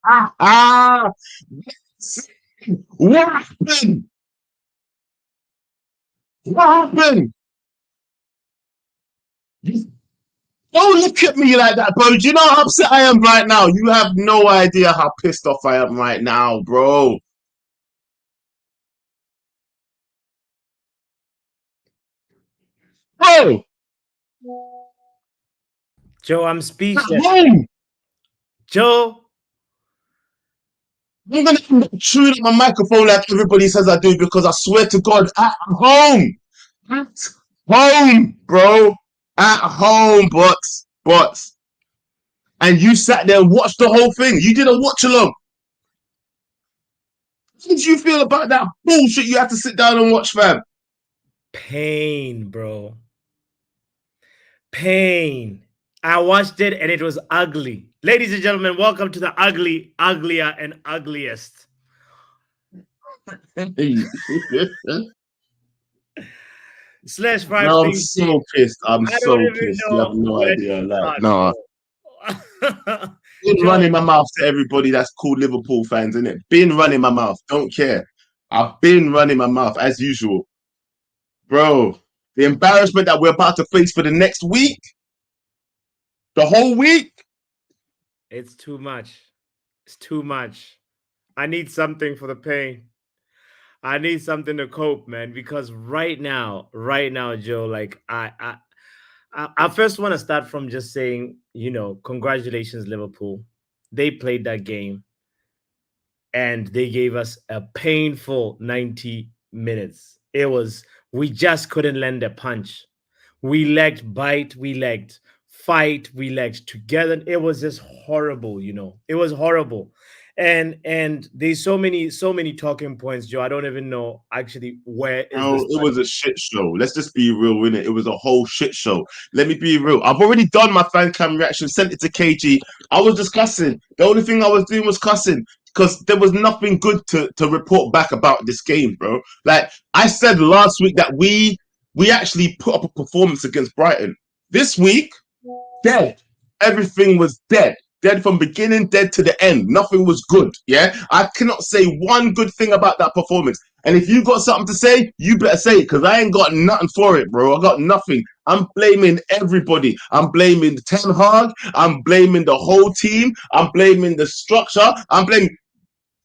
Ah, what happened? What happened? Don't look at me like that, bro. Do you know how upset I am right now? You have no idea how pissed off I am right now, bro. Bro, Joe, I'm at speechless. home. Joe, I'm gonna end up chewing up my microphone like everybody says I do because I swear to God, at home. At home, bro. At home, but. And you sat there and watched the whole thing. You did a watch along. How did you feel about that bullshit you had to sit down and watch, fam? pain, bro. Pain. I watched it and it was ugly. Ladies and gentlemen, welcome to the ugly, uglier, and ugliest. Slash five No, I'm things team. so pissed. I'm I don't so even pissed. You have know no where idea. to Like, start, no, bro. been Joe, running my mouth to everybody that's called Liverpool fans, innit? Been running my mouth. Don't care. I've been running my mouth as usual, bro. The embarrassment that we're about to face for the next week, the whole week. it's too much. It's too much. I need something for the pain. I need something to cope, man. Because right now, Joe, like I first want to start from just saying, congratulations, Liverpool. They played that game and they gave us a painful 90 minutes. It was, we just couldn't lend a punch. We lacked bite, we lacked fight, we lacked together. It was just horrible, It was horrible. And there's so many talking points, Joe. I don't even know actually where is Bro, this. it was a shit show. Let's just be real, innit? It was a whole shit show. Let me be real. I've already done my fan cam reaction, sent it to KG. I was just cussing. The only thing I was doing was cussing because there was nothing good to report back about this game, bro. Like I said last week that we actually put up a performance against Brighton. This week, dead. Everything was dead. Dead from beginning, dead to the end. Nothing was good. Yeah. I cannot say one good thing about that performance. And if you got something to say, you better say it because I ain't got nothing for it, bro. I got nothing. I'm blaming everybody. I'm blaming Ten Hag. I'm blaming the whole team. I'm blaming the structure. I'm blaming.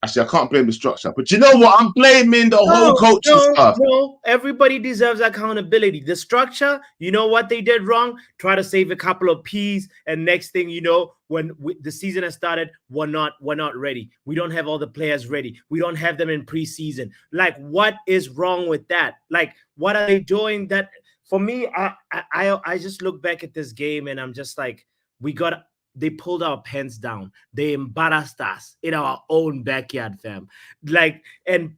Actually, I can't blame the structure, but you know what? I'm blaming the whole No, coaching no, staff. no. Everybody deserves accountability. The structure, you know what they did wrong? Try to save a couple of P's, and next thing you know, when the season has started, we're not ready. We don't have all the players ready. We don't have them in preseason. Like, what is wrong with that? Like, what are they doing? That for me, I just look back at this game and I'm just like, we got. They pulled our pants down. They embarrassed us in our own backyard, fam. Like, and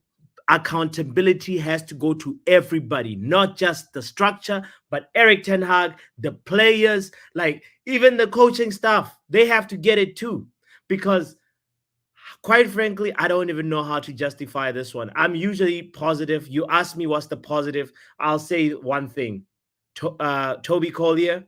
accountability has to go to everybody, not just the structure, but Eric Ten Hag, the players, like even the coaching staff, they have to get it too. Because quite frankly, I don't even know how to justify this one. I'm usually positive. You ask me what's the positive, I'll say one thing. Toby Collier,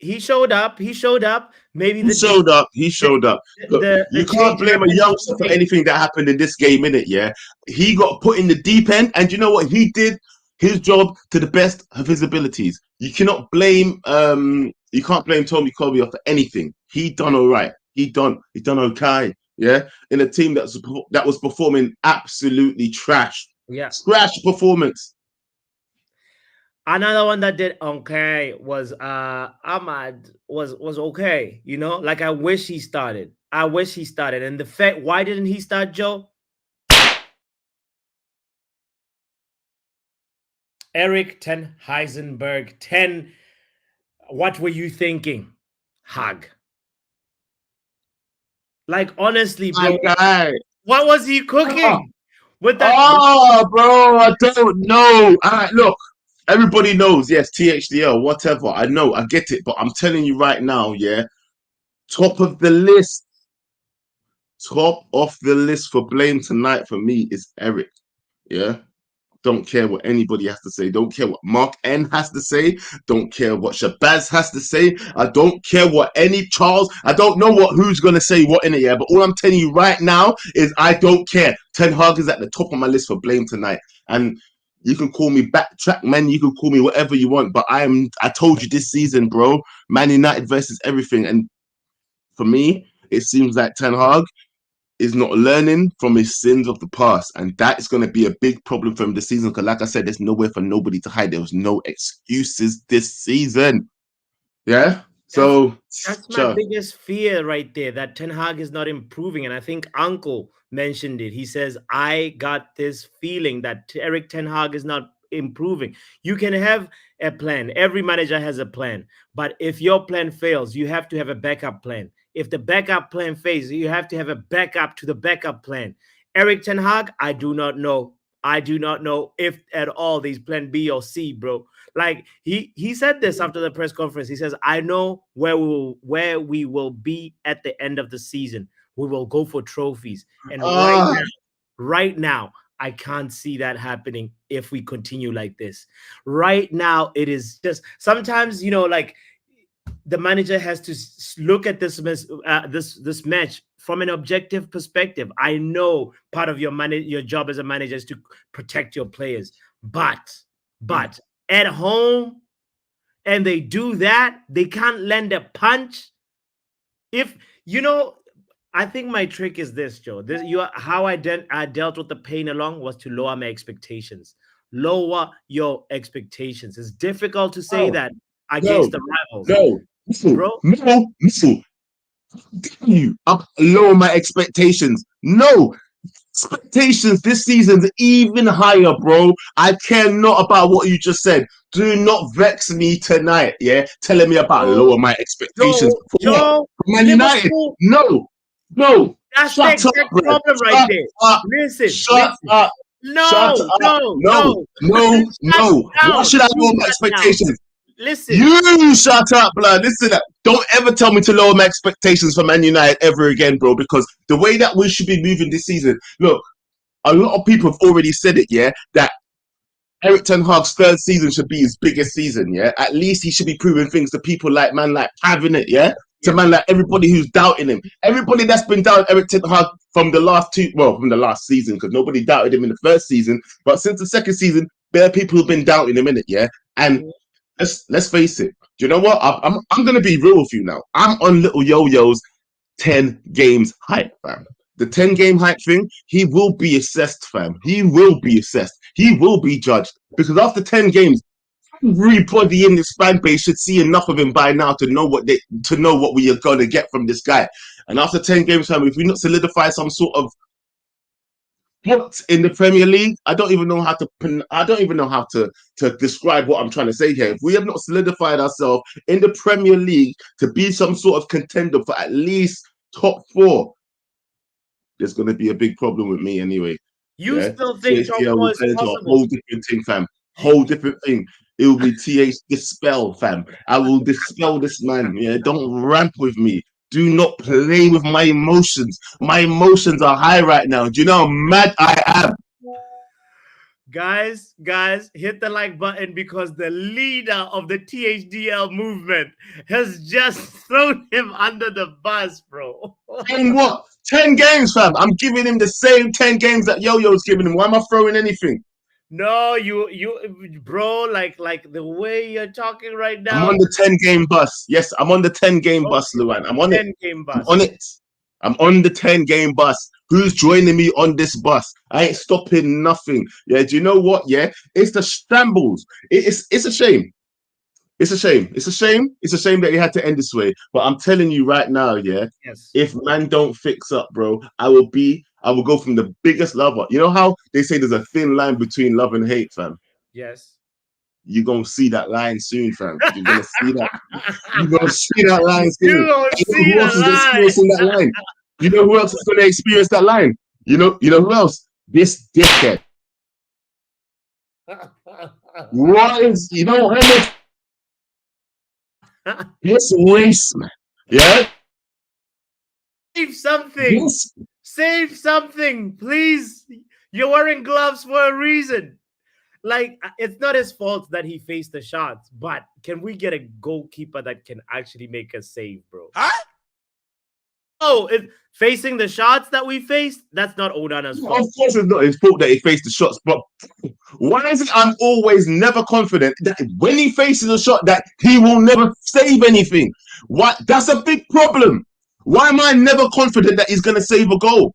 he showed up. He showed up. Maybe He the showed up. He the showed up. Look, the you can't change blame a happened youngster too for late. anything that happened in this game, innit? Yeah, he got put in the deep end, and you know what? He did his job to the best of his abilities. You cannot blame you can't blame Tommy Colby for anything. He done all right. He done okay. Yeah, in a team that was performing absolutely trash, Yeah. trash performance. Another one that did okay was Ahmad was okay, Like I wish he started. I wish he started. And the fact, why didn't he start, Joe? Eric Ten Heisenberg 10. What were you thinking? Hug. Like honestly, My bro, guy. what was he Oh, cooking with that? oh, bro, I don't know. All right, look. Everybody knows, yes, THDL, whatever. I know, I get it, but I'm telling you right now, yeah, top of the list, top of the list for blame tonight for me is Eric. Yeah. Don't care what anybody has to say. Don't care what Mark N has to say. Don't care what Shabazz has to say. I don't care what any Charles. I don't know who's gonna say what in it, yeah. But all I'm telling you right now is I don't care. Ten Hag is at the top of my list for blame tonight. And you can call me backtrack man, you can call me whatever you want. But I told you this season, bro, Man United versus everything. And for me, it seems like Ten Hag is not learning from his sins of the past, and that is going to be a big problem for him this season. Because, like I said, there's nowhere for nobody to hide. There was no excuses this season. Yeah. So that's my biggest fear right there. That Ten Hag is not improving, and I think Uncle mentioned it. He says, "I got this feeling that Eric Ten Hag is not improving." You can have a plan. Every manager has a plan, but if your plan fails, you have to have a backup plan. If the backup plan fails, you have to have a backup to the backup plan. Eric Ten Hag, I do not know. I do not know if at all there's plan B or C, bro. Like he said this after the press conference. He says, "I know where we will be at the end of the season. We will go for trophies." And right now, I can't see that happening if we continue like this. Right now, it is just sometimes, like the manager has to look at this match from an objective perspective. I know part of your job as a manager is to protect your players, but at home, and they do that, they can't land a punch. If I think my trick is this, Joe. How I dealt with the pain along was to lower my expectations. Lower your expectations. It's difficult to say that against the rivals. Bro. No. You up lower my expectations. No. Expectations this season's even higher, bro. I care not about what you just said. Do not vex me tonight, yeah? Telling me about lower my expectations. Joe, Man United. No. That's the exact problem right there. Listen. Up. No. Why should I lower my expectations? Listen. You shut up, blood. Listen, don't ever tell me to lower my expectations for Man United ever again, bro, because the way that we should be moving this season, look, a lot of people have already said it, yeah, that Eric Ten Hag's third season should be his biggest season, yeah? At least he should be proving things to people like having it, yeah? To man like everybody who's doubting him. Everybody that's been doubting Eric Ten Hag from the last season, because nobody doubted him in the first season, but since the second season, there are people who've been doubting him in it, yeah? And let's face it. Do you know what? I'm gonna be real with you now. I'm on Little Yo-Yo's 10 games hype, fam. The 10 game hype thing, he will be assessed, fam. He will be assessed. He will be judged. Because after 10 games, everybody in this fan base should see enough of him by now to know what we are gonna get from this guy. And after 10 games, fam, if we not solidify some sort of in the Premier League, I don't even know how to describe what I'm trying to say here. If we have not solidified ourselves in the Premier League to be some sort of contender for at least top 4, there's going to be a big problem with me anyway. You still think top 4 is possible? A whole different thing, fam. Whole different thing. It will be dispel, fam. I will dispel this man. Yeah, don't ramp with me. Do not play with my emotions. My emotions are high right now. Do you know how mad I am? Guys, hit the like button because the leader of the THDL movement has just thrown him under the bus, bro. And what? 10 games, fam. I'm giving him the same 10 games that Yo-Yo's giving him. Why am I throwing anything? No, you, bro, like the way you're talking right now. I'm on the 10 game bus. Yes, I'm on the 10 game bus, Luan. I'm on it. I'm on it. I'm on the 10 game bus. Who's joining me on this bus? I ain't stopping nothing. Yeah, do you know what? Yeah, it's the shambles. It's a shame. It's a shame. It's a shame that he had to end this way. But I'm telling you right now, yeah, if man don't fix up, bro, I will go from the biggest lover. You know how they say there's a thin line between love and hate, fam? Yes. You're going to see that line soon, fam. You're going to see that. You're going to see that line soon. You're going to see who else is experiencing that line? You know who else is going to experience that line? You know who else? This dickhead. What is, this waste, man. Yeah? Save something. Save something, please. You're wearing gloves for a reason. Like, it's not his fault that he faced the shots, but can we get a goalkeeper that can actually make a save, bro? Huh? Oh, facing the shots that we faced, that's not Onana's Of fault. course, it's not his fault that he faced the shots, but why is it I'm always never confident that when he faces a shot that he will never save anything? What? That's a big problem. Why am I never confident that he's going to save a goal?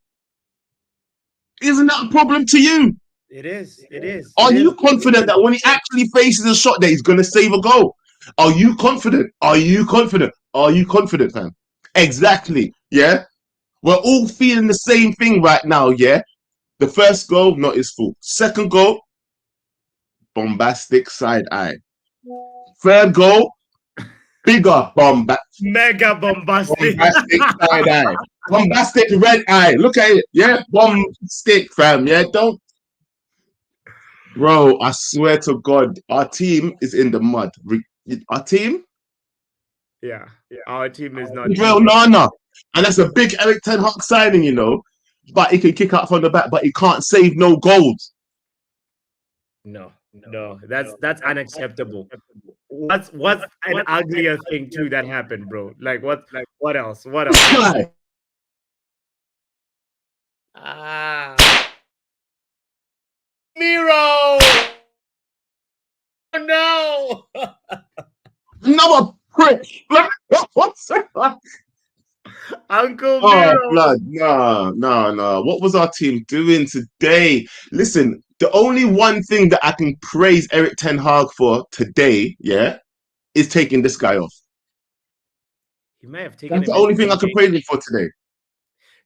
Isn't that a problem to you? It is. It is. Are It is. you confident that when he actually faces a shot that he's going to save a goal? Are you confident? Are you confident? Are you confident, fam? Exactly. Yeah. We're all feeling the same thing right now. Yeah. The first goal, not his fault. Second goal, bombastic side eye. Third goal, bigger Mega bombastic. bombastic side eye. Bombastic red eye. Look at it. Yeah. Bombastic, fam. Yeah. Don't. Bro, I swear to God, our team is in the mud. Our team? Yeah. Our team is not. Real Nana. And that's a big Eric Ten Hag signing, you know. But he can kick out from the back, but he can't save no goals. No, that's unacceptable. What's an uglier thing too that happened, bro? Like what else? What else? Ah, Miro! Oh no! Another prick. Uncle Oh, Miro. blood. No. What was our team doing today? Listen, the only one thing that I can praise Eric Ten Hag for today, yeah, is taking this guy off. He may have taken That's a the only thing I mistake. can praise him for today.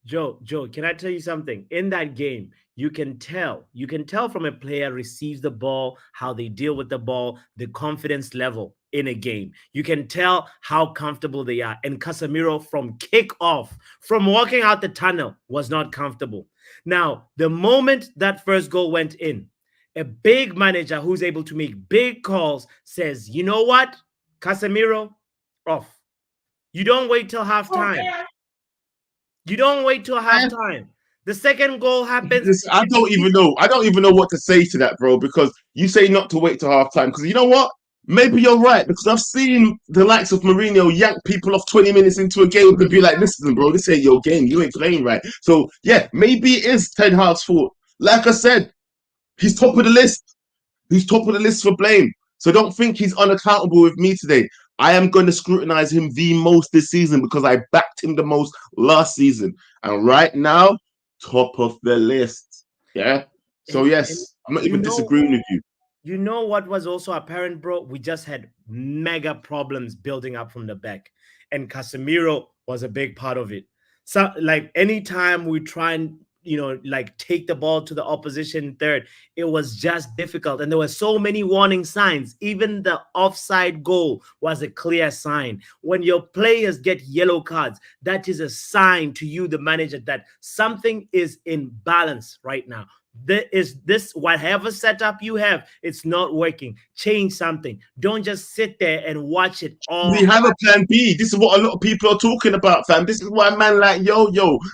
Joe, can I tell you something? In that game, you can tell from a player receives the ball, how they deal with the ball, the confidence level in a game. You can tell how comfortable they are. And Casemiro from kickoff, from walking out the tunnel, was not comfortable. Now, the moment that first goal went in, a big manager who's able to make big calls says, you know what, Casemiro, off. You don't wait till halftime. You don't wait till halftime. The second goal happens. I don't even know. I don't even know what to say to that, bro, because you say not to wait till halftime. Because you know what? Maybe you're right, because I've seen the likes of Mourinho yank people off 20 minutes into a game and be like, listen, bro, this ain't your game. You ain't playing right. So, yeah, maybe it is Ten Hag's fault. Like I said, he's top of the list. He's top of the list for blame. So don't think he's unaccountable with me today. I am going to scrutinize him the most this season because I backed him the most last season. And right now, top of the list. Yeah. So, yes, I'm not even disagreeing with you. You know what was also apparent, bro? We just had mega problems building up from the back. And Casemiro was a big part of it. So, like, anytime we try and like take the ball to the opposition third, it was just difficult. And there were so many warning signs. Even the offside goal was a clear sign. When your players get yellow cards, that is a sign to you, the manager, that something is in balance right now. This whatever setup you have, it's not working. Change something. Don't just sit there and watch it all. We have a plan B. This is what a lot of people are talking about, fam. This is why man like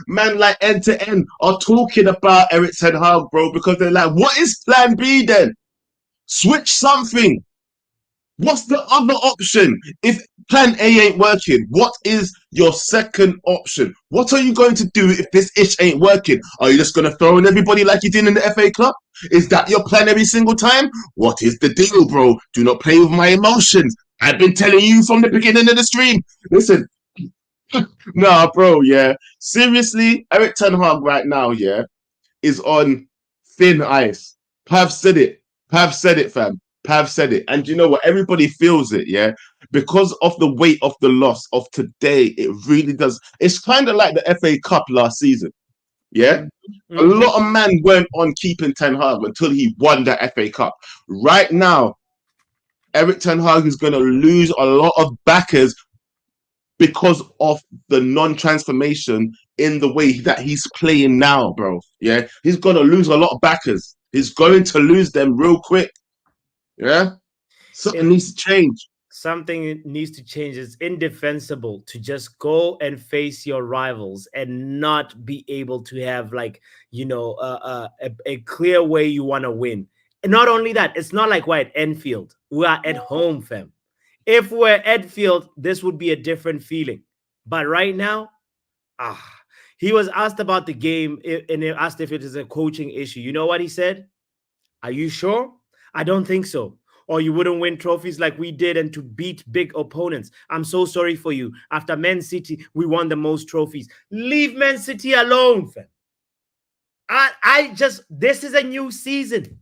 man like End to End are talking about Eric Ten Hag, bro, because they're like, what is plan B then? Switch something. What's the other option? If plan A ain't working, what is your second option? What are you going to do if this ish ain't working? Are you just going to throw in everybody like you did in the FA Cup? Is that your plan every single time? What is the deal, bro? Do not play with my emotions. I've been telling you from the beginning of the stream. Listen, nah, bro, yeah. Seriously, Eric Ten Hag right now, yeah, is on thin ice. Pav said it. Fam. Pav said it. And you know what? Everybody feels it, yeah? Because of the weight of the loss of today, it really does. It's kind of like the FA Cup last season, yeah? Mm-hmm. A lot of men weren't on keeping Ten Hag until he won the FA Cup. Right now, Eric Ten Hag is going to lose a lot of backers because of the non-transformation in the way that he's playing now, bro. Yeah, he's going to lose a lot of backers. He's going to lose them real quick. Yeah, something needs to change. Something needs to change. It's indefensible to just go and face your rivals and not be able to have, like, a clear way you want to win. not only that, it's not like we're at Enfield. We are at home, fam. If we're at Enfield, this would be a different feeling. But right now, ah, he was asked about the game and he asked if it is a coaching issue. You know what he said? Are you sure? I don't think so. Or you wouldn't win trophies like we did and to beat big opponents. I'm so sorry for you. After Man City, we won the most trophies. Leave Man City alone, fam. This is a new season.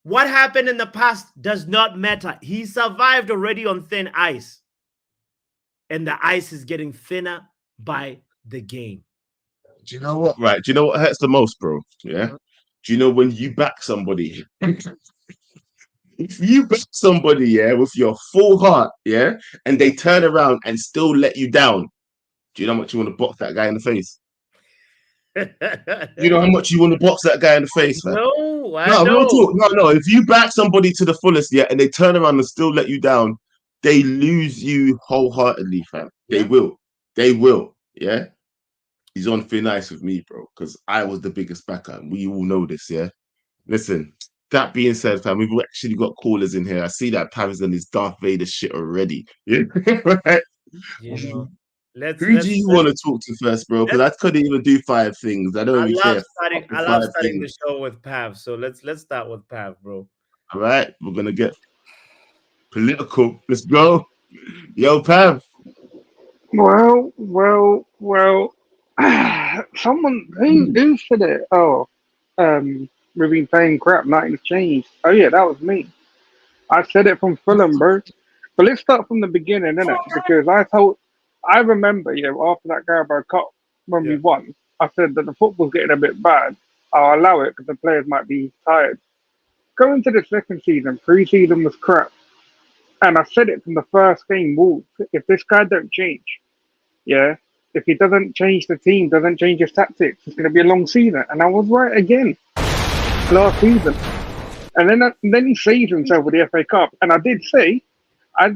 What happened in the past does not matter. He survived already on thin ice. And the ice is getting thinner by the game. Do you know what? Right. Do you know what hurts the most, bro? Yeah. Do you know when you back somebody? If you back somebody, yeah, with your full heart, yeah, and they turn around and still let you down, do you know how much you want to box that guy in the face? You know how much you want to box that guy in the face, man? No, I No, real know. talk. No. If you back somebody to the fullest, yeah, and they turn around and still let you down, they lose you wholeheartedly, fam. Yeah. They will. Yeah. He's on thin ice with me, bro, because I was the biggest backer. And we all know this, yeah. Listen, that being said, fam, we've actually got callers in here. I see that Pav's on his Darth Vader shit already. Yeah, right. You know, Who do you want to talk to first, bro? Because I couldn't even do 5 things. I don't even care. I love starting the show with Pav. So let's start with Pav, bro. All right, we're gonna get political. Let's go. Yo, Pav. Well. Someone who said it? Oh, we've been playing crap. Nothing's changed. Oh yeah, that was me. I said it from Fulham, bro. But let's start from the beginning, innit? Because I remember, after that Carabao Cup when we won, I said that the football's getting a bit bad. I'll allow it because the players might be tired. Going to the second season, pre-season was crap. And I said it from the first game, Wolves. If this guy don't change, yeah, if he doesn't change the team, doesn't change his tactics, it's going to be a long season. And I was right again last season. And then he saves himself with the FA Cup. And I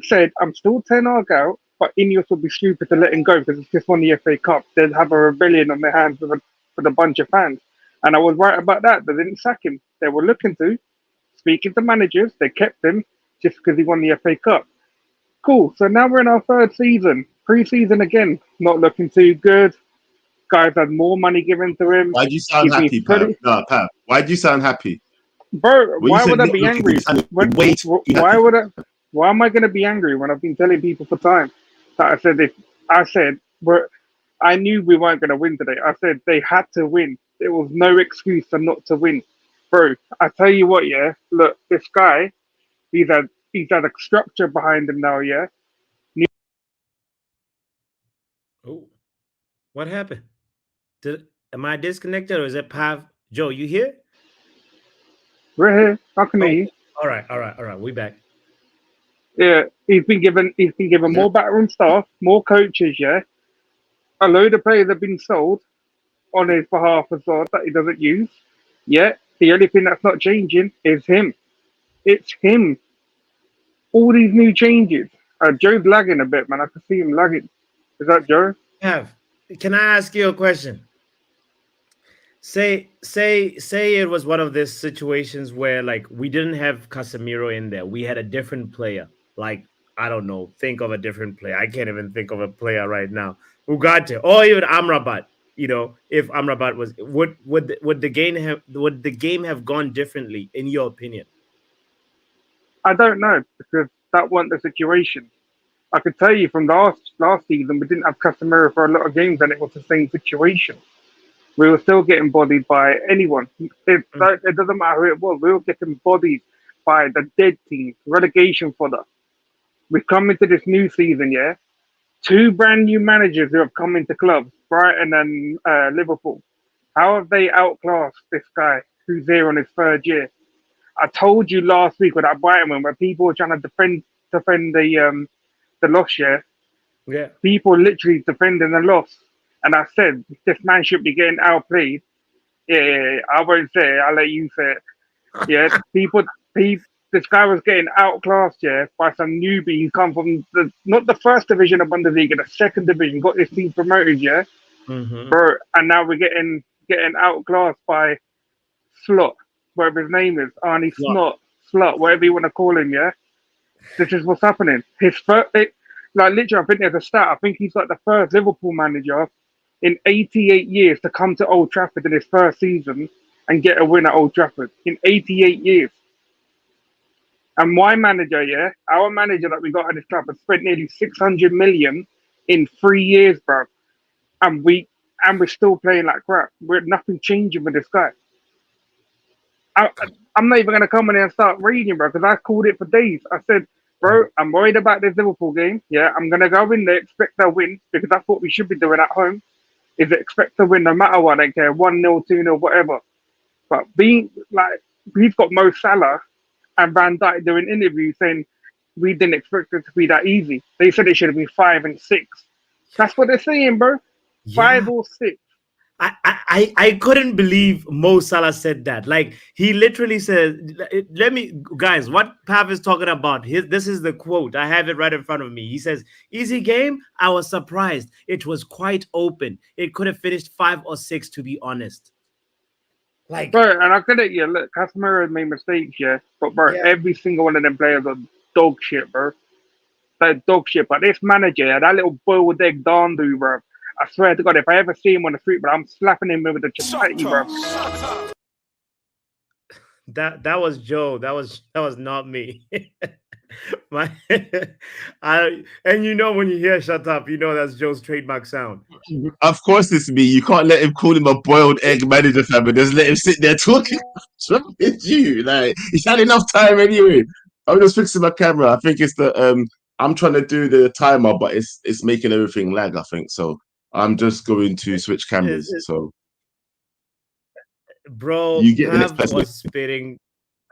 said, I'm still 10 arg out, but Ineos would be stupid to let him go because it's just won the FA Cup. They'd have a rebellion on their hands with a bunch of fans. And I was right about that. They didn't sack him. They were looking to, speaking to managers, they kept him just because he won the FA Cup. Cool. So now we're in our third season. Pre-season again, not looking too good. Guys had more money given to him. Why'd you sound happy, Pav? No, Pav. Why'd you sound happy? Bro, why would I be angry? Why am I going to be angry when I've been telling people for time that I knew we weren't going to win today. I said they had to win. There was no excuse for not to win. Bro, I tell you what, yeah. Look, this guy, he's had a structure behind him now, yeah. Oh, what happened? Am I disconnected or is it Pav? Joe, you here? We're here. I can hear you. All right. We back. Yeah, he's been given more backroom staff, more coaches, yeah. A load of players have been sold on his behalf as well that he doesn't use. Yeah, the only thing that's not changing is him. It's him. All these new changes. Joe's lagging a bit, man. I can see him lagging. Is that Joe? Pav, can I ask you a question? Say it was one of these situations where like we didn't have Casemiro in there. We had a different player. Like, I don't know, think of a different player. I can't even think of a player right now. Ugarte or even Amrabat. You know, if Amrabat was would the game have gone differently in your opinion? I don't know because that wasn't the situation. I could tell you from last season we didn't have Casemiro for a lot of games and it was the same situation. We were still getting bodied by anyone. It doesn't matter who it was. We were getting bodied by the dead teams, relegation fodder. We've come into this new season, yeah. 2 brand new managers who have come into clubs, Brighton and Liverpool. How have they outclassed this guy who's here on his 3rd year? I told you last week with that Brighton one where people were trying to defend the loss, yeah. Yeah. People literally defending the loss. And I said, this man should be getting outplayed. Yeah, I won't say it. I'll let you say it. Yeah, this guy was getting outclassed, yeah, by some newbie. He come from not the first division of Bundesliga, the second division, got his team promoted, yeah. Mm-hmm. Bro, and now we're getting outclassed by Slot. whatever his name is, Arnie Slot. Snot, Slut, whatever you want to call him, yeah? This is what's happening. His first, like literally, I think there's a stat. I think he's like the first Liverpool manager in 88 years to come to Old Trafford in his first season and get a win at Old Trafford in 88 years. And my manager, yeah, our manager that we got at this club has spent nearly 600 million in 3 years, bro. And we're still playing like crap. We're nothing changing with this guy. I'm not even gonna come in there and start reading, bro, because I called it for days. I said, bro, I'm worried about this Liverpool game. Yeah, I'm gonna go in there, expect a win, because that's what we should be doing at home. Is expect to win no matter what. I don't care, 1-0, 2-0, whatever. But being like, he's got Mo Salah and Van Dijk doing interviews saying we didn't expect it to be that easy. They said it should have been 5 and 6. That's what they're saying, bro. 5 or 6. I couldn't believe Mo Salah said that. Like, he literally said, let me, guys, what Pav is talking about, this is the quote. I have it right in front of me. He says, easy game. I was surprised. It was quite open. It could have finished 5 or 6, to be honest. Like, bro, and I get it, yeah, look, Casemiro made mistakes, yeah. But, bro, yeah. every single one of them players are dog shit, bro. They're dog shit. But this manager, yeah, that little boiled egg Dandu, bro. I swear to God, if I ever see him on the street, bro, I'm slapping him with a chapati, bro. That was Joe. That was not me. And you know, when you hear "shut up," you know that's Joe's trademark sound. Of course, it's me. You can't let him call him a boiled egg manager, fam, but just let him sit there talking. What's wrong with you? Like, he's had enough time anyway. I'm just fixing my camera. I think it's the I'm trying to do the timer, but it's making everything lag, I think. So I'm just going to switch cameras. So, bro, you get the next Pav person. was spitting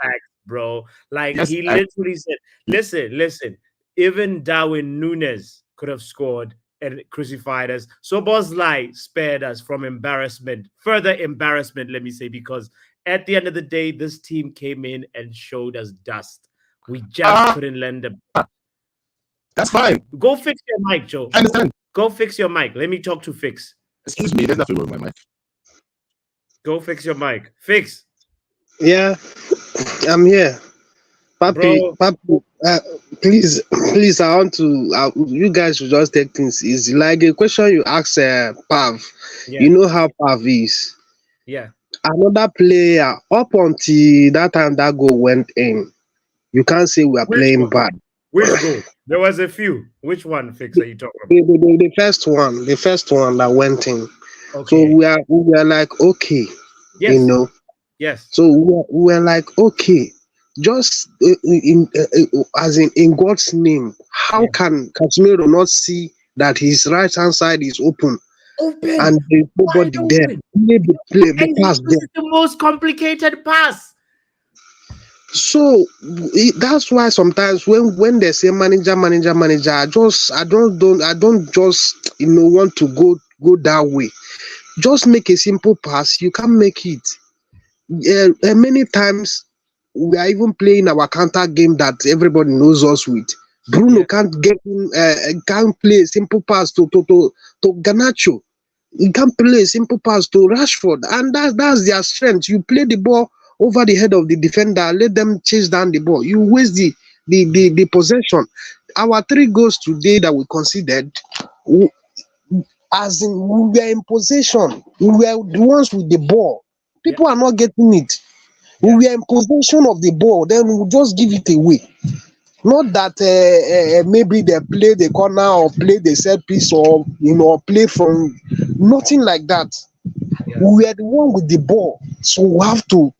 facts, bro. Like, Yes, he literally said, listen, even Darwin Núñez could have scored and crucified us. Szoboszlai spared us from embarrassment, further embarrassment, let me say, because at the end of the day, this team came in and showed us dust. We just couldn't lend them. That's fine. Go fix your mic, Joe. I understand. Go fix your mic. Let me talk to Fix. Excuse me, there's nothing wrong with my mic. Go fix your mic. Fix. Yeah, I'm here. Papi, please, I want to, you guys should just take things easy. Like a question you asked Pav, Yeah. you know how Pav is. Yeah. Another player, up until that time that goal went in, you can't say we are playing bad. Which goal? There was a few. Which one, Fix, are you talking about? The first one that went in. Okay. So we are like, okay, Yes. you know. Yes. So we were like, okay, just as in God's name, how can Casemiro not see that his right hand side is open and there's nobody there? The pass there. The most complicated pass. So that's why sometimes when they say manager, I don't just want to go that way. Just make a simple pass. You can't make it. Many times we are even playing our counter game that everybody knows us with. Bruno can't play a simple pass to Garnacho. He can't play a simple pass to Rashford, and that's their strength. You play the ball over the head of the defender, let them chase down the ball. You waste the possession. Our 3 goals today that we considered, as in we were in possession, we were the ones with the ball. People are not getting it. We were in possession of the ball, then we just give it away. Not that maybe they play the corner or play the set piece or play from nothing like that. We are the one with the ball, so we have to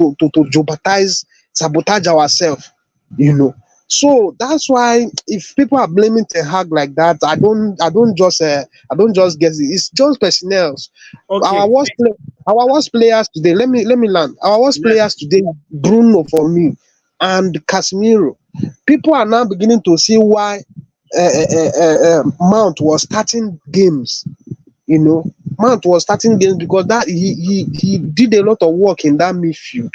sabotage ourselves, So that's why if people are blaming Ten Hag like that, I don't just guess it. It's just personnel. Okay. Our worst players today. Let me land. Our worst players today, Bruno for me, and Casemiro. People are now beginning to see why Mount was starting games. Mount was starting games because that he did a lot of work in that midfield.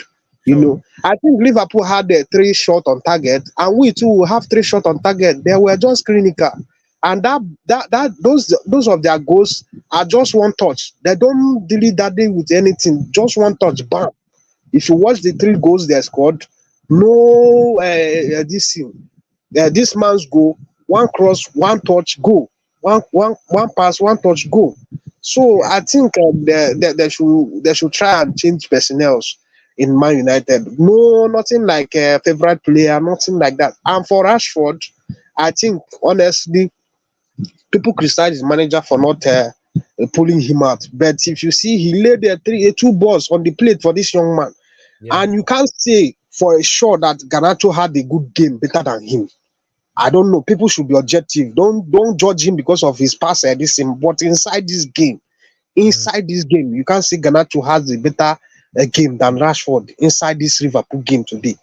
I think Liverpool had 3 shots on target, and we too will have 3 shots on target. They were just clinical, and those of their goals are just one touch. They don't delete that day with anything. Just one touch, bam. If you watch the 3 goals they scored, no this man's goal, one cross, one touch, goal, one pass, one touch, goal. So I think they should try and change personnel in Man United. No, nothing like a favorite player, nothing like that. And for Rashford, I think honestly, people criticize his manager for not pulling him out. But if you see, he laid there 2 balls on the plate for this young man, and you can't say for sure that Garnacho had a good game better than him. I don't know. People should be objective. Don't judge him because of his pass at this thing. But inside this game, you can't say Garnacho has a better game than Rashford inside this Liverpool game today.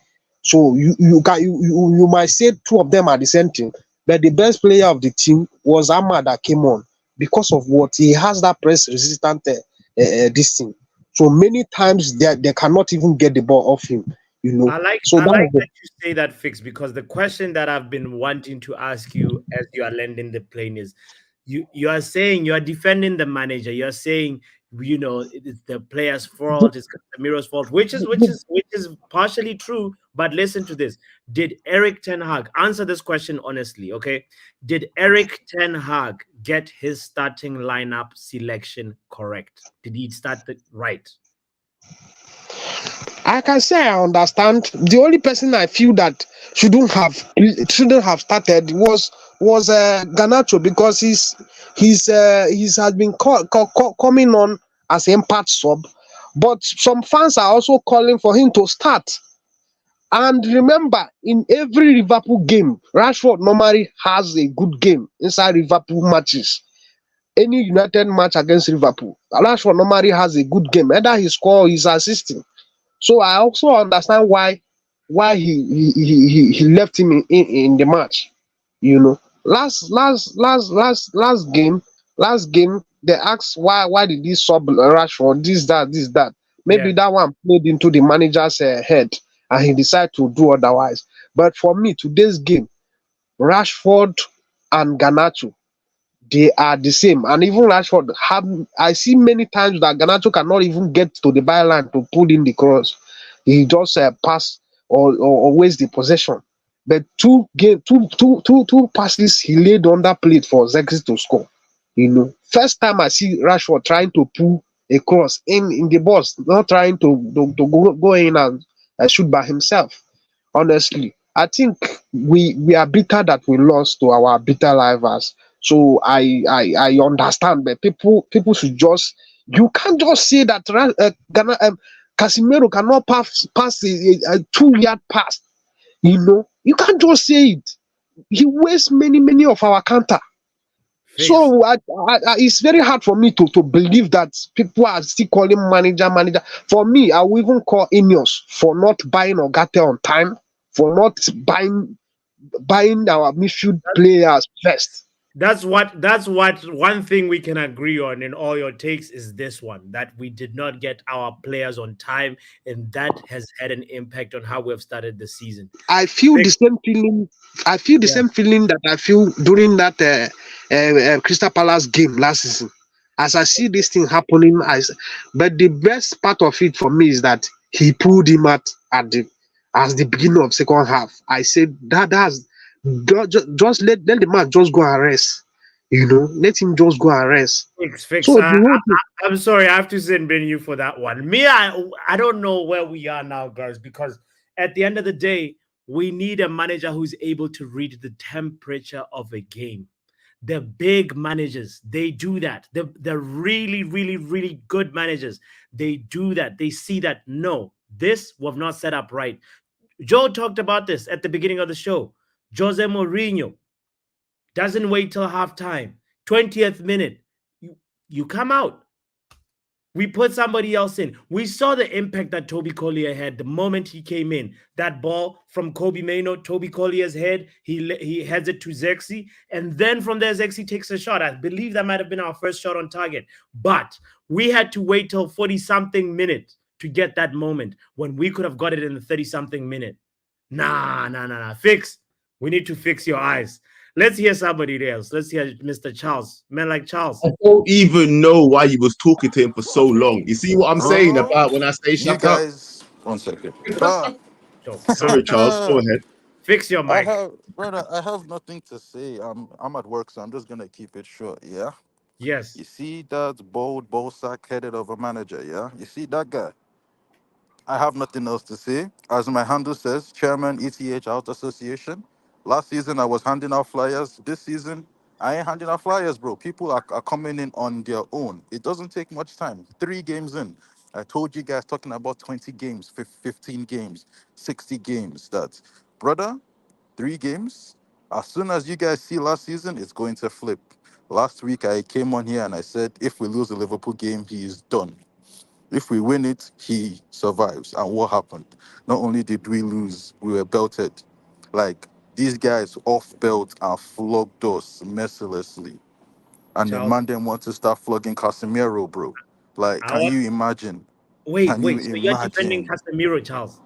So you might say 2 of them are the same thing, but the best player of the team was Ahmad that came on because of what he has, that press resistant this thing. So many times they cannot even get the ball off him. You know, I like that you say that, Fix, because the question that I've been wanting to ask you as you are landing the plane is, you are saying, you are defending the manager. You are saying, it's the player's fault, it's Casemiro's fault, which is partially true. But listen to this: did Eric Ten Hag answer this question honestly? Okay, did Eric Ten Hag get his starting lineup selection correct? Did he start it right? I can say I understand. The only person I feel that shouldn't have started was Garnacho, because he's has been coming on as impact sub, but some fans are also calling for him to start. And remember, in every Liverpool game, Rashford normally has a good game inside Liverpool matches. Any United match against Liverpool, Rashford normally has a good game. Either he score or he's assisting. So I also understand why he left him in the match. Last game they asked why did he sub Rashford, this that. Maybe that one played into the manager's head, and he decided to do otherwise. But for me, today's game, Rashford and Garnacho, they are the same. And even Rashford, I see many times that Garnacho cannot even get to the byline to put in the cross. He just pass or waste the possession. But two passes he laid on that plate for Zexi to score. First time I see Rashford trying to pull a cross in the box, not trying to go in and shoot by himself. Honestly, I think we are bitter that we lost to our bitter rivals. So I understand, but people should just, you can't just say that Casemiro cannot pass a 2-yard pass. You can't just say it. He wastes many of our counter. Fix. So it's very hard for me to believe that people are still calling manager. For me, I will even call Ineos for not buying Ogate on time, for not buying our midfield players first. That's what one thing we can agree on in all your takes is this one, that we did not get our players on time, and that has had an impact on how we have started the season. I feel the same feeling. I feel the same feeling that I feel during that Crystal Palace game last season. As I see this thing happening, but the best part of it for me is that he pulled him out at the beginning of second half. I said that's just let the man just go and rest. Let him just go and rest. Fix. So I'm sorry, I have to send you for that one. Me, I don't know where we are now, guys, because at the end of the day, we need a manager who's able to read the temperature of a game. The big managers, they do that. The really, really, really good managers, they do that. They see that, no, this was not set up right. Joe talked about this at the beginning of the show. Jose Mourinho doesn't wait till halftime. 20th minute, you come out. We put somebody else in. We saw the impact that Toby Collier had the moment he came in. That ball from Kobe Mainoo, Toby Collier's head, he heads it to Zexi, and then from there, Zexi takes a shot. I believe that might have been our first shot on target. But we had to wait till 40-something minutes to get that moment when we could have got it in the 30-something minute. Nah. Fix. We need to fix your eyes. Let's hear somebody else. Let's hear Mr. Charles. Man like Charles. I don't even know why you was talking to him for so long. You see what I'm saying about when I say shut up? 1 second. Joe, Sorry, calm. Charles. Go ahead. Fix your I mic. have, brother, I have nothing to say. I'm at work, so I'm just gonna keep it short. Yeah. Yes, You see that bold ball sack headed of a manager. Yeah. You see that guy. I have nothing else to say. As my handle says, Chairman ETH Out Association. Last season I was handing out flyers. This season I ain't handing out flyers, bro. People are coming in on their own. It doesn't take much time. 3 games in. I told you guys talking about 20 games, 15 games, 60 games. That, brother, 3 games. As soon as you guys see last season, it's going to flip. Last week I came on here and I said, if we lose the Liverpool game, he is done. If we win it, he survives. And what happened? Not only did we lose, we were belted. Like, these guys off belt and flogged us mercilessly. And the Charles. man then want to start flogging Casemiro, bro. Like, I can want. you imagine? Wait, Can you wait. So you're defending imagine? Casemiro, Charles?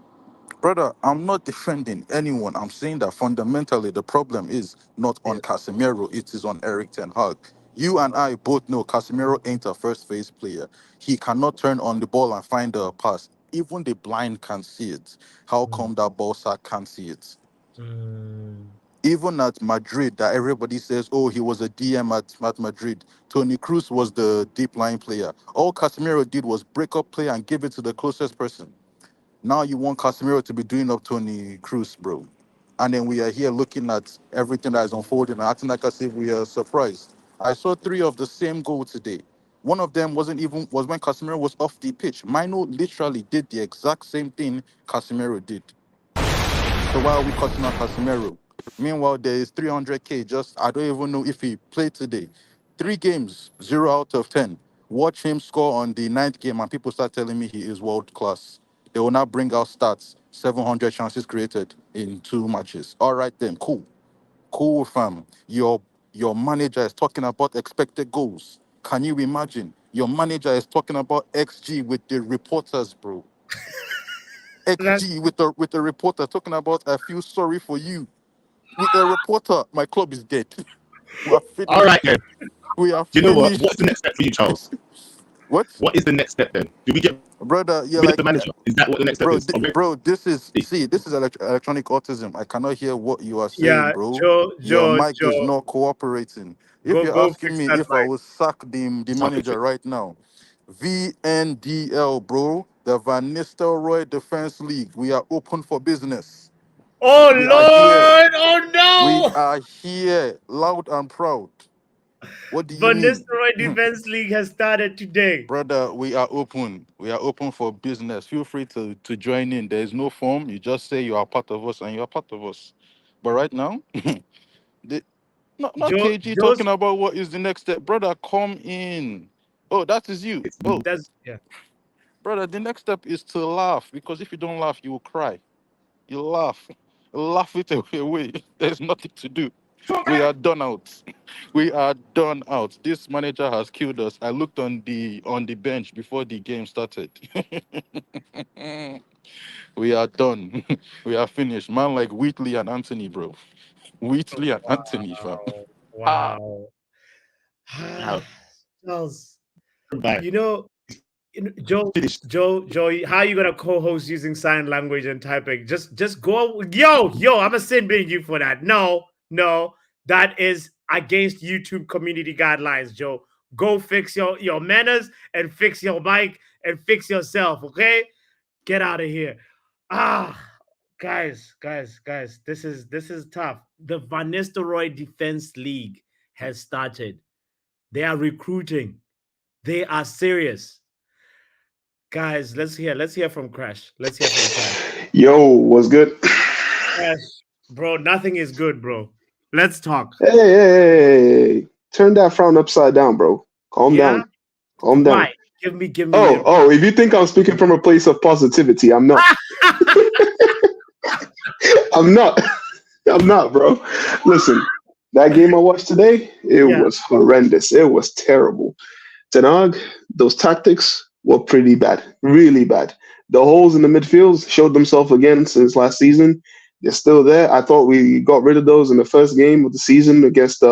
Brother, I'm not defending anyone. I'm saying that fundamentally the problem is not on Yes. Casemiro, it is on Eric Ten Hag. You and Uh-huh. I both know Casemiro ain't a first phase player. He cannot turn on the ball and find a pass. Even the blind can see it. How Mm, come that ball sack can't see it? mm, Even at Madrid, that everybody says, oh, he was a DM at Madrid. Tony Cruz was the deep line player. All Casemiro did was break up play and give it to the closest person. Now you want Casemiro to be doing up Tony Cruz, bro. And then we are here looking at everything that is unfolding and acting like as if we are surprised. I saw 3 of the same goal today. One of them was when Casemiro was off the pitch. Mino literally did the exact same thing Casemiro did. So why are we cutting out Casemiro? Meanwhile, there is 300k. Just I don't even know if he played today. 3 games, 0 out of 10. Watch him score on the 9th game, and people start telling me he is world class. They will now bring out stats: 700 chances created in 2 matches. All right, then, cool, cool, fam. Your manager is talking about expected goals. Can you imagine? Your manager is talking about XG with the reporters, bro. that's XG with the reporter talking about I feel sorry for you. With the reporter, my club is dead. We are All right finished. then. We are Do you know what? What's finished. the next step for you, Charles? What? What is the next step then? Do we get Brother, you're rid of like, the manager? Is that what the next step is? bro, this is electronic autism. I cannot hear what you are saying, yeah. bro. Your mic is Joe. not cooperating. If you're Go asking fix me that if I mic. will sack the manager right now, VNDL, bro, the Van Nistelrooy Defense League, we are open for business. Oh We are here. Lord! Oh We no! are here, loud and proud. What do you Van mean? Nistelrooy Defense League has started today. Brother, we are open. We are open for business. Feel free to join in. There is no form. You just say you are part of us and you are part of us. But right now, the, not KG Joe's talking about what is the next step. Brother, come in. Oh, that is you. Oh, that's yeah. brother, the next step is to laugh because if you don't laugh, you will cry. You laugh. Laugh it away. There's nothing to do. We are done out. We are done out. This manager has killed us. I looked on the bench before the game started. We are done. We are finished. Man like Wheatley and Anthony, bro. Wheatley and Anthony, fam. Wow. Ah, Wow. Now, Charles, bye. you know, Finished. Joe, how you gonna co-host using sign language and typing? Just go, yo, I'm a sin being you for that. No, that is against YouTube community guidelines, Joe. Go fix your manners and fix your mic and fix yourself, okay? Get out of here. Ah, guys, this is tough. The Van Nistelrooy Defense League has started. They are recruiting. They are serious. Guys, let's hear from Crash. Let's hear from Crash. Yo, what's good? Crash, bro, nothing is good, bro. Let's talk. Hey, turn that frown upside down, bro. Calm Yeah? down. Calm down. Why? Give me Oh, if you think I'm speaking from a place of positivity, I'm not. I'm not. I'm not, bro. Listen, that game I watched today, it Yeah. was horrendous. It was terrible. Tenag, those tactics were pretty bad, really bad. The holes in the midfield showed themselves again since last season. They're still there. I thought we got rid of those in the first game of the season against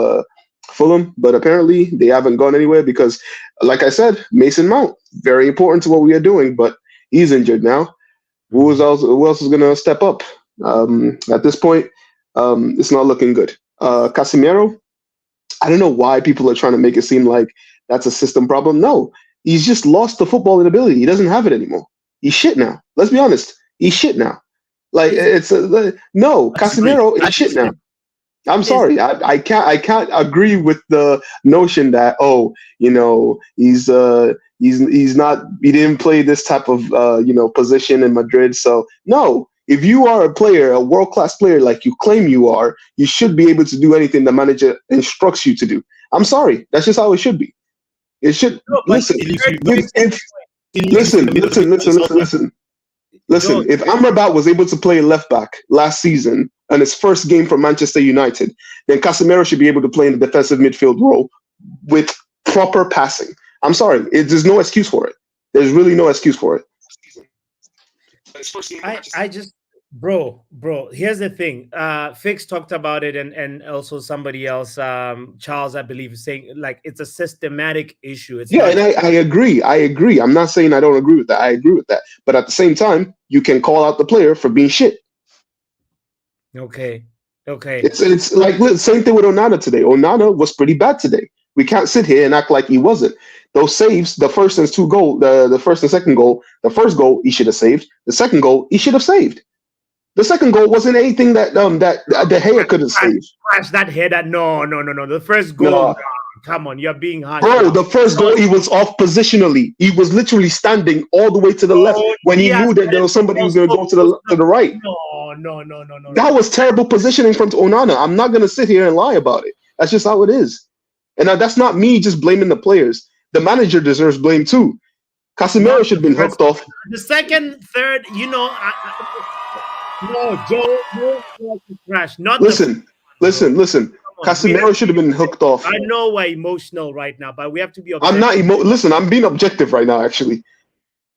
Fulham, but apparently they haven't gone anywhere because, like I said, Mason Mount, very important to what we are doing, but he's injured now. Who else is gonna step up? At this point, it's not looking good. Casemiro, I don't know why people are trying to make it seem like that's a system problem. No, he's just lost the footballing ability. He doesn't have it anymore. He's shit now. Let's be honest. He's shit now. Like no, Casemiro is shit now. I'm sorry. I can't agree with the notion that he's not, he didn't play this type of position in Madrid. So no, if you are a player, a world-class player like you claim you are, you should be able to do anything the manager instructs you to do. I'm sorry. That's just how it should be. It should listen. Listen, if Amrabat was able to play left back last season and his first game for Manchester United, then Casemiro should be able to play in the defensive midfield role with proper passing. I'm sorry, there's no excuse for it. There's really no excuse for it. I just, bro, here's the thing. Fix talked about it, and also somebody else, Charles, I believe, is saying like it's a systematic issue. It's and I agree. I'm not saying I don't agree with that. I agree with that. But at the same time, you can call out the player for being shit. Okay. It's like same thing with Onana today. Onana was pretty bad today. We can't sit here and act like he wasn't. Those saves, the first and second goal, the first goal he should have saved. The second goal he should have saved. The second goal wasn't anything that De Gea could have saved. Crash that header. No. The first goal. No. Come on, you're being hard. Bro, the first goal he was off positionally. He was literally standing all the way to the left when he knew that there was somebody who was going to go to the right. No. That was terrible positioning from Onana. I'm not going to sit here and lie about it. That's just how it is. And that's not me just blaming the players. The manager deserves blame too. Casemiro should have been hooked off. The second, third, no, Joe, crash. Listen. Casemiro should have been hooked off. I know we're emotional right now, but we have to be objective. I'm not listen, I'm being objective right now, actually.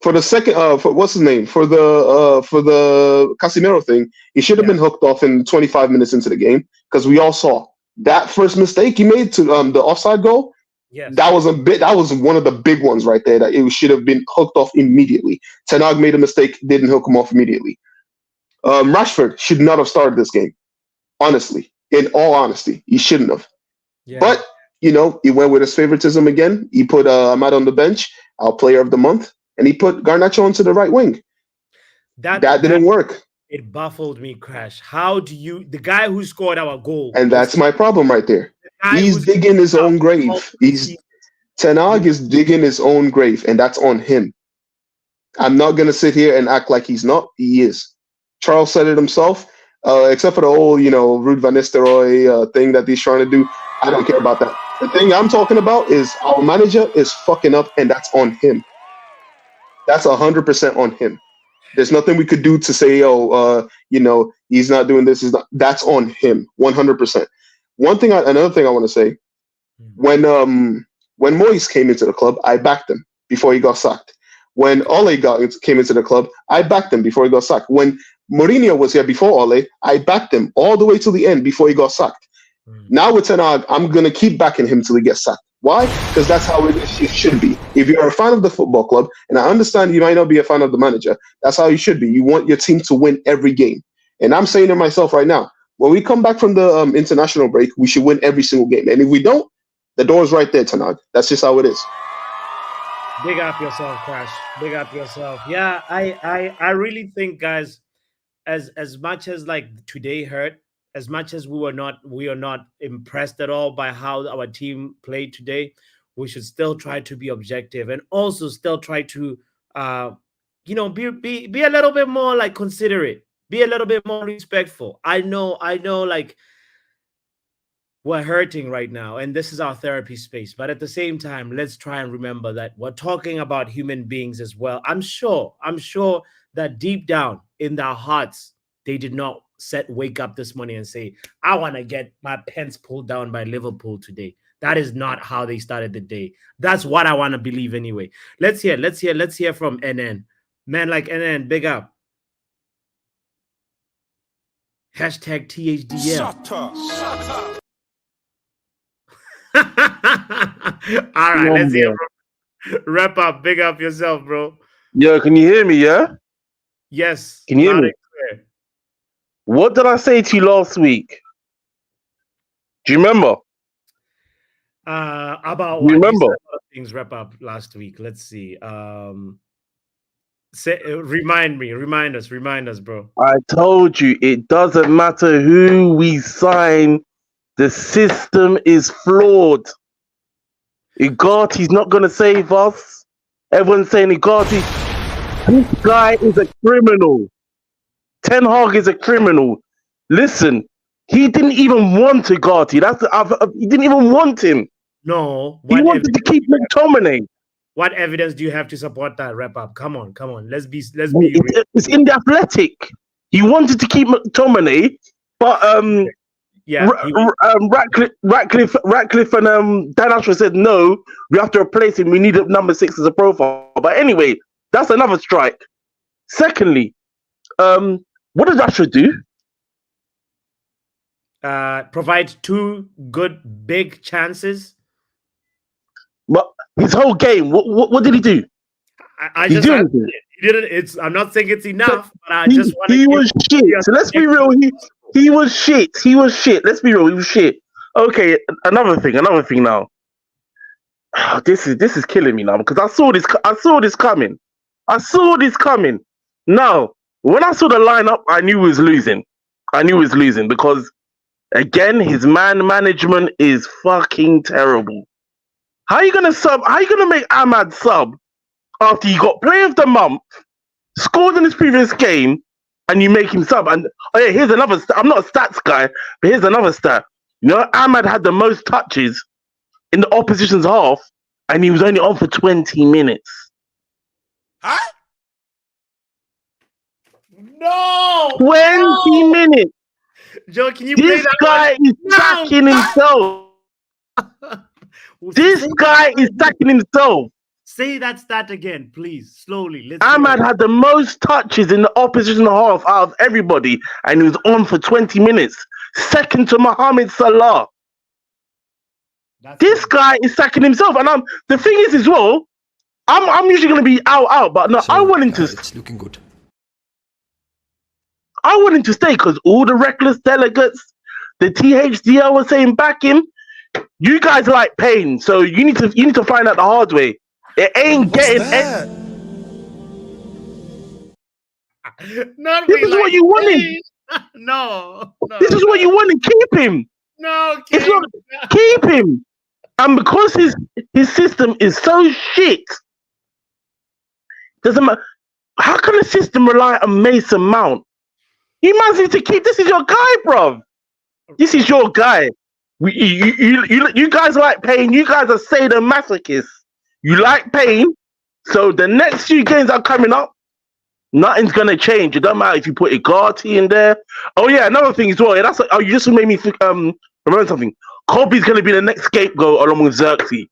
For the second, for what's his name? For the Casemiro thing, he should have been hooked off in 25 minutes into the game, because we all saw that first mistake he made to the offside goal. Yes. That was one of the big ones right there, that it should have been hooked off immediately. Ten Hag made a mistake, didn't hook him off immediately. Rashford should not have started this game. Honestly, in all honesty, he shouldn't have. Yeah. But he went with his favoritism again. He put Ahmad on the bench, our player of the month, and he put Garnacho onto the right wing. That didn't work. It baffled me, Crash. How do the guy who scored our goal? And that's my problem right there. He's digging his own grave. Ten Hag is digging his own grave, and that's on him. I'm not gonna sit here and act like he's not. He is. Charles said it himself. Except for the whole, Ruud van Nistelrooy thing that he's trying to do. I don't care about that. The thing I'm talking about is our manager is fucking up, and that's on him. That's 100% on him. There's nothing we could do to say, he's not doing this. That's on him, 100%. Another thing I want to say, when Moyes came into the club, I backed him before he got sacked. When Ole came into the club, I backed him before he got sacked. When Mourinho was here before Ole, I backed him all the way to the end before he got sacked. Now with Ten Hag, I'm going to keep backing him till he gets sacked. Why? Because that's how it should be. If you're a fan of the football club, and I understand you might not be a fan of the manager, that's how you should be. You want your team to win every game. And I'm saying to myself right now, when we come back from the international break, we should win every single game. And if we don't, the door's right there, Ten Hag. That's just how it is. Big up yourself, Crash. Big up yourself. Yeah, I really think, guys, as much as like today hurt, as much as we are not impressed at all by how our team played today, we should still try to be objective and also still try to be a little bit more like considerate, be a little bit more respectful. I know like we're hurting right now, and this is our therapy space. But at the same time, let's try and remember that we're talking about human beings as well. I'm sure that deep down in their hearts, they did not wake up this morning and say, I want to get my pants pulled down by Liverpool today. That is not how they started the day. That's what I want to believe anyway. Let's hear from NN. Man like NN, big up. Hashtag THDL. Shut up. All right, let's hear from Wrap Up. Big up yourself, bro. Yo, can you hear me, yeah? Yes. Can you hear loud me? and clear. What did I say to you last week? Do you remember? About Do you what? You remember? said a lot of things wrap up last week. Let's see. Remind us, bro. I told you it doesn't matter who we sign. The system is flawed. Igati's not going to save us. Everyone's saying Igati. This guy is a criminal. Ten Hag is a criminal. Listen, he didn't even want Igati. He didn't even want him. No. He wanted to keep McTominay. What evidence do you have to support that wrap up? Come on. Let's be real. It's in the Athletic. He wanted to keep McTominay, but Yeah. Ratcliffe and Dan Ashford said no. We have to replace him. We need a number 6 as a profile. But anyway, that's another strike. Secondly, what did Ashford do? Provide 2 good big chances. But his whole game, what did he do? I He just did anything? he didn't. I'm not saying it's enough, but I just want he was shit. So let's be real. He was shit. He was shit. Let's be real. He was shit. Okay, another thing now. This is killing me now because I saw this coming. Now, when I saw the lineup, I knew he was losing. Because again, his man management is fucking terrible. How are you gonna sub? How are you gonna make Ahmad sub after you got player of the month, scored in his previous game, and you make him sub? And oh yeah, here's another. I'm not a stats guy, but here's another stat. You know, Ahmad had the most touches in the opposition's half, and he was only on for 20 minutes. Huh? No. 20 minutes. Joe, can you play This that guy one? is sacking himself. This guy is sacking himself. Say that stat again, please. Slowly. Let's Ahmad had the most touches in the opposition half out of everybody, and he was on for 20 minutes. Second to Mohamed Salah. This guy is sacking himself. And the thing is as well, I'm usually going to be out, but no, I want him to. It's looking good. I want him to stay because all the reckless delegates, the THDL was saying back him. You guys like pain, so you need to find out the hard way. It ain't getting. This is what you wanted. No. This is what you wanted. Keep him. No, it's not. Keep him. And because his system is so shit, doesn't matter. How can a system rely on Mason Mount? You must need to keep. This is your guy, bruv. This is your guy. You guys like pain. You guys are sadomasochists. You like pain. So the next few games are coming up. Nothing's gonna change. It don't matter if you put Igati in there. Oh yeah, another thing as well. You just made me think, remember something. Kobe's gonna be the next scapegoat along with Xerxes.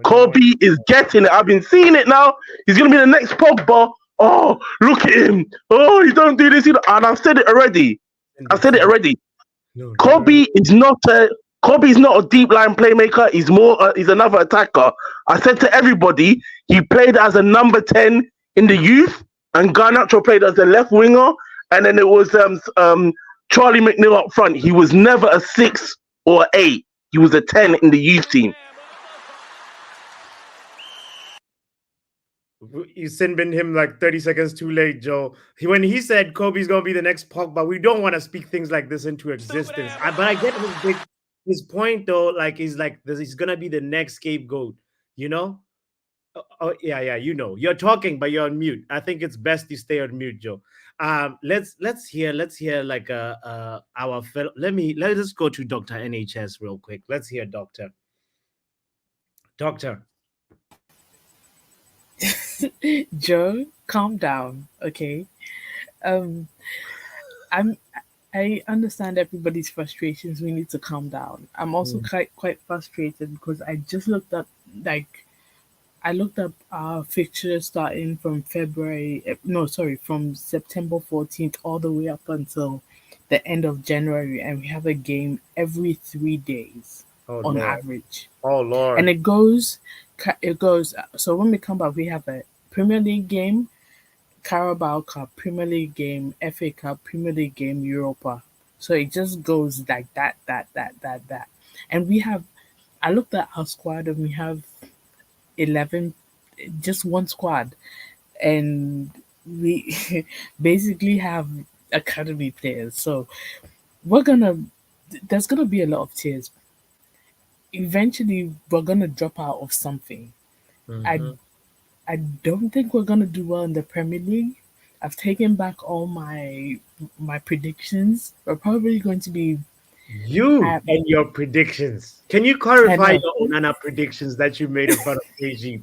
Kobe is getting it. I've been seeing it now. He's gonna be the next Pogba. Oh, look at him. Oh, he don't do this. And I've said it already. Kobe is not a deep line playmaker. He's another attacker. I said to everybody, he played as a number 10 in the youth, and Garnacho played as a left winger, and then it was Charlie McNeil up front. He was never a 6 or 8. He was a 10 in the youth team. You sin-binned him like 30 seconds too late, Joe. When he said Kobe's gonna be the next Pogba, we don't want to speak things like this into existence. But I get his point though. Like he's gonna be the next scapegoat. You know? Oh yeah. You know, you're talking, but you're on mute. I think it's best you stay on mute, Joe. Let's hear like our fellow. Let us go to Dr. NHS real quick. Let's hear Doctor. Joe, calm down, okay? I understand everybody's frustrations. We need to calm down. I'm also quite frustrated because I just looked up our fixtures starting from from September 14th all the way up until the end of January, and we have a game every 3 days on average. Oh Lord! And it goes. So when we come back, we have a Premier League game Carabao Cup, Premier League game, FA Cup, Premier League game, Europa. So it just goes like that. And we have, I looked at our squad and we have 11, just one squad. And we basically have academy players. So we're gonna, there's gonna be a lot of tears. Eventually, we're gonna drop out of something. I Mhm. I don't think we're gonna do well in the Premier League. I've taken back all my predictions. We're probably going to be You at and your predictions. Can you I clarify know. your Onana predictions that you made in front of KG?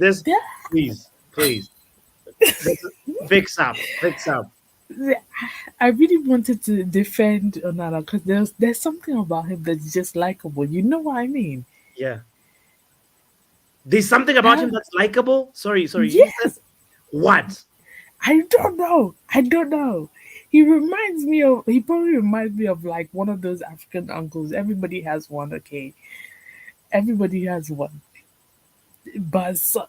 This, Yeah, please, please, this, fix up, fix up. yeah, I really wanted to defend Onana because there's something about him that's just likable. You know what I mean? Yeah, there's something about him Huh? that's likable. Sorry, you said Yes. what? I don't know. I don't know. He reminds me of. He probably reminds me of like one of those African uncles. Everybody has one. Okay, everybody has one. But so,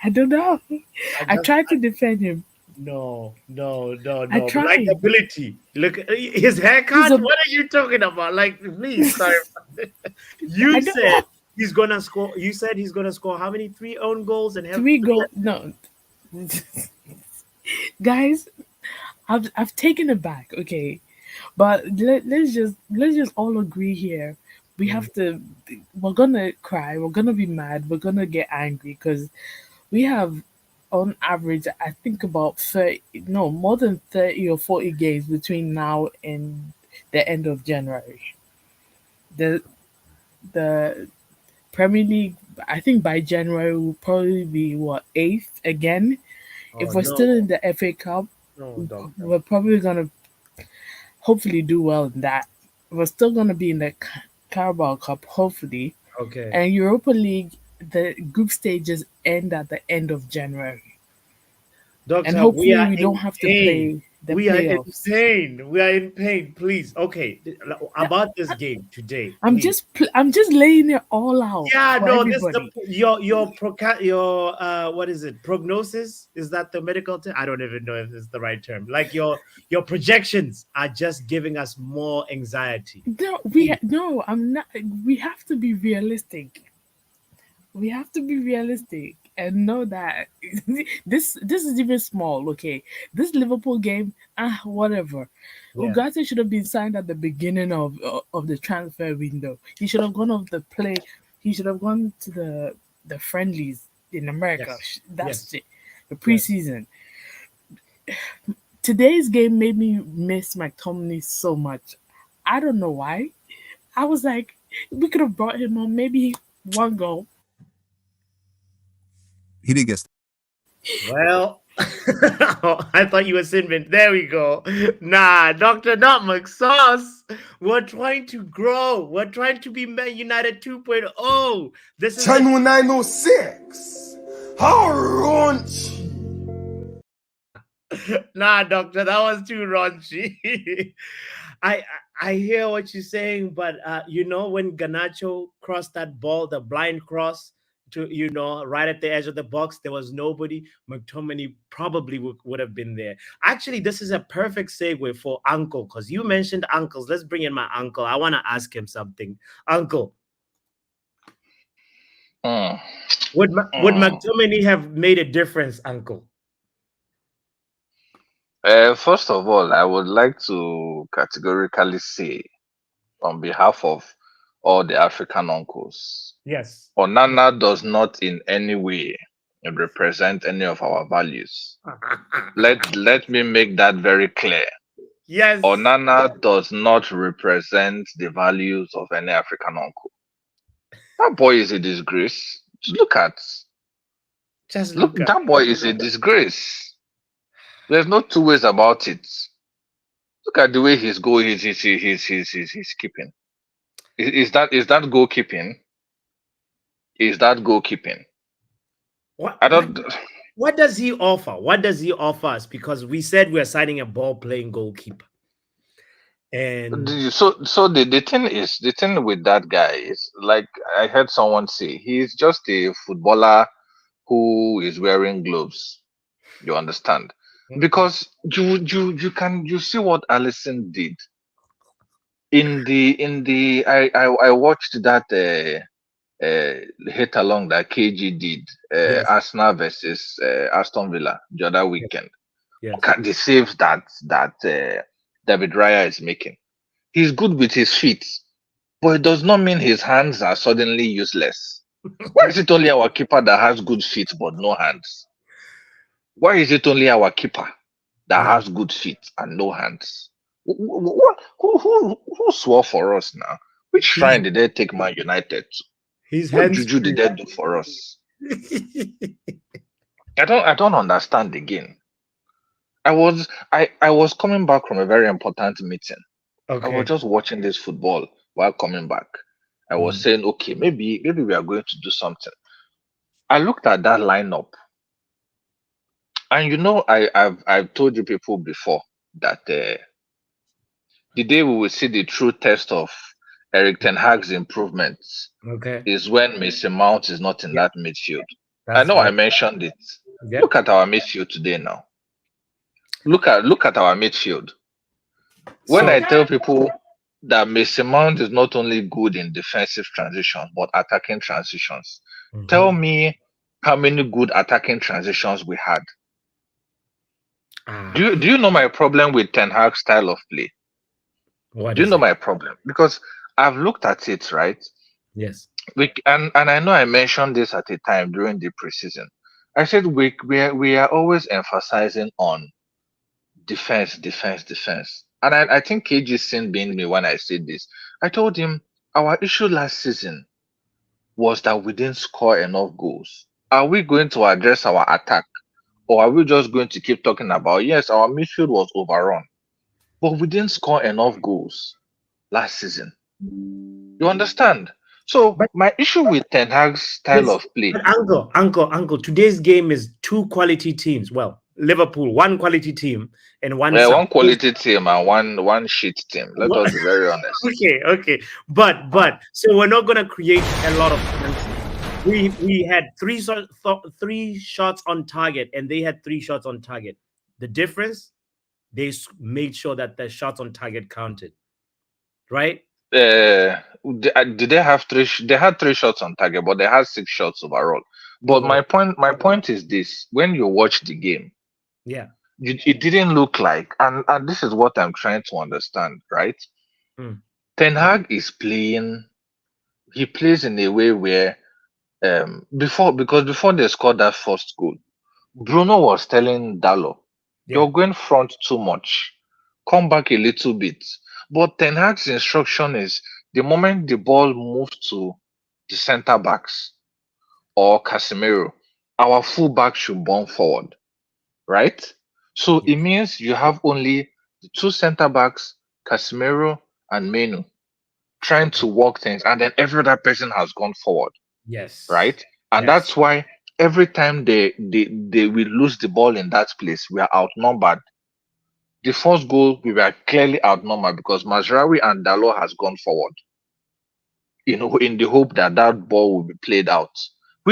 I don't know. I I just tried to defend him. I no. tried. Likability. Look, his He's haircut. a. What are you talking about? Like, please clarify. You I don't said know. he's gonna score. You said he's gonna score how many three own goals and have Three three goal. No, guys. I've taken it back. Okay, but let's just all agree here. We assists? have to. We're gonna cry. We're gonna be mad. We're gonna get angry because we have, on average, I think about 30. No, more than 30 or 40 games between now and the end of January. The the Premier League. I think by January we'll probably be what, eighth again. Oh If we're still no, in the FA Cup, no, doctor. we're probably gonna hopefully do well in that. We're still gonna be in the Carabao Cup, hopefully, Okay, and Europa League. The group stages end at the end of January, and doctor, we hopefully are we don't in have to pain. play the We are in playoffs. pain. We are in pain. Please, okay. No, About this game today, I'm please. just I'm just laying it all out Yeah, for no, this the everybody. your what is it? Prognosis? Is that the medical term? I don't even know if it's the right term. Like your projections are just giving us more anxiety. No, Please. no, I'm not. We have to be realistic. We have to be realistic and know that this is even small. Okay, this Liverpool game, whatever. Yeah. Ugarte should have been signed at the beginning of the transfer window. He should have gone off the play. He should have gone to the friendlies in America. Yes. That's Yes. it. The Yes. preseason. Today's game made me miss McTominay so much. I don't know why. I was like, we could have brought him on. Maybe one goal. He didn't get. Well, I thought you were Sinbin. There we go. Nah, Doctor, not McSauce. We're trying to grow. We're trying to be Man United 2.0. This is Channel 906. How raunchy. nah, doctor, that was too raunchy. I I hear what you're saying, but when Ganacho crossed that ball, the blind cross to right at the edge of the box, there was nobody. McTominay probably would have been there. Actually, this is a perfect segue for Uncle, because you mentioned uncles. Let's bring in my uncle. I want to ask him something. Uncle, Mm, would mm. McTominay have made a difference, Uncle? First of all, I would like to categorically say, on behalf of all the African uncles, Yes. Onana does not in any way represent any of our values. Let me make that very clear. Yes. Onana does not represent the values of any African uncle. That boy is a disgrace. Look at Just look. look at. That boy is a disgrace. There's no two ways about it. Look at the way he's going. He's keeping. Is that goalkeeping? Is that goalkeeping? What, I what don't. what does he offer? What does he offer us? Because we said we're signing a ball playing goalkeeper. And So the thing with that guy is, like, I heard someone say, he's just a footballer who is wearing gloves. You understand? Because you see what Allison did in the I watched that hit along that KG did Yes. Arsenal versus Aston Villa the other Yes. weekend. Yes. Look at the saves that David Raya is making. He's good with his feet, but it does not mean his hands are suddenly useless. Why is it only our keeper that has good feet but no hands? Why is it only our keeper that Yeah. has good feet and no hands? Who swore for us now? Which He's shrine did they take Man United to? he's What hands juju did free. they do for us? I don't understand again. I was coming back from a very important meeting. I was Okay. just watching this football while coming back. I was Mm. saying, okay, maybe we are going to do something. I looked at that lineup, and I've told you people before that the day we will see the true test of Eric Ten Hag's improvements Okay. is when Mason Mount is not in Yeah, that midfield. I that's know I very mentioned it. yep. Look at our midfield today now. Look at our midfield. When So I tell people that Mason Mount is not only good in defensive transitions but attacking transitions, tell mhm. me how many good attacking transitions we had. Do you Ah, do you know my problem with Ten Hag's style of play? what Do you is know it? my problem? Because I've looked at it, right? Yes. And I know I mentioned this at a time during the preseason. I said we are always emphasizing on defense, defense, defense. And I think KG sin being me when I said this. I told him our issue last season was that we didn't score enough goals. Are we going to address our attack? Or are we just going to keep talking about yes, our midfield was overrun, but we didn't score enough goals last season. You understand? So But my issue with Ten Hag's style this of play, but uncle, today's game is two quality teams. Well, Liverpool, one quality team and one one supposed quality team and one shit team. Let us be very honest. okay. But so we're not gonna create a lot of chances. We had three shots on target, and they had three shots on target. The difference, they made sure that the shots on target counted, right? Did they have three? They had three shots on target, but they had six shots overall. But Overall. my point is this: when you watch the game, Yeah. it didn't look like, and this is what I'm trying to understand, right? Mm. Ten Hag is playing. He plays in a way where before they scored that first goal, Bruno was telling Dallo, Yeah. "You're going front too much. Come back a little bit." But Ten Hag's instruction is the moment the ball moves to the centre backs or Casemiro, our full back should burn forward, right? So it Yes. means you have only the two centre backs, Casemiro and Menu, trying Okay. to work things, and then every other person has gone forward, Yes. right? And Yes. that's why every time they will lose the ball in that place, we are outnumbered. The first goal, we were clearly outnumbered because Mazraoui and Dalot has gone forward, in the hope that that ball will be played out.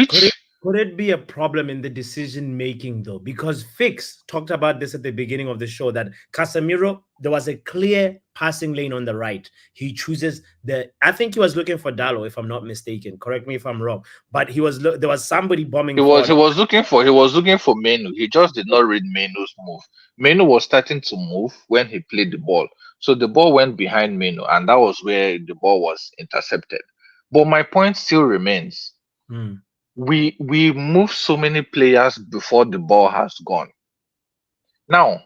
Could it Which could it be a problem in the decision making though? Because Fix talked about this at the beginning of the show that Casemiro, there was a clear passing lane on the right. He chooses I think he was looking for Dallo, if I'm not mistaken. Correct me if I'm wrong. But there was somebody he bombing was he forward. was looking for Menu. He just did not read Menu's move. Menu was starting to move when he played the ball, so the ball went behind Menu, and that was where the ball was intercepted. But my point still remains: Hmm. we move so many players before the ball has gone. Now,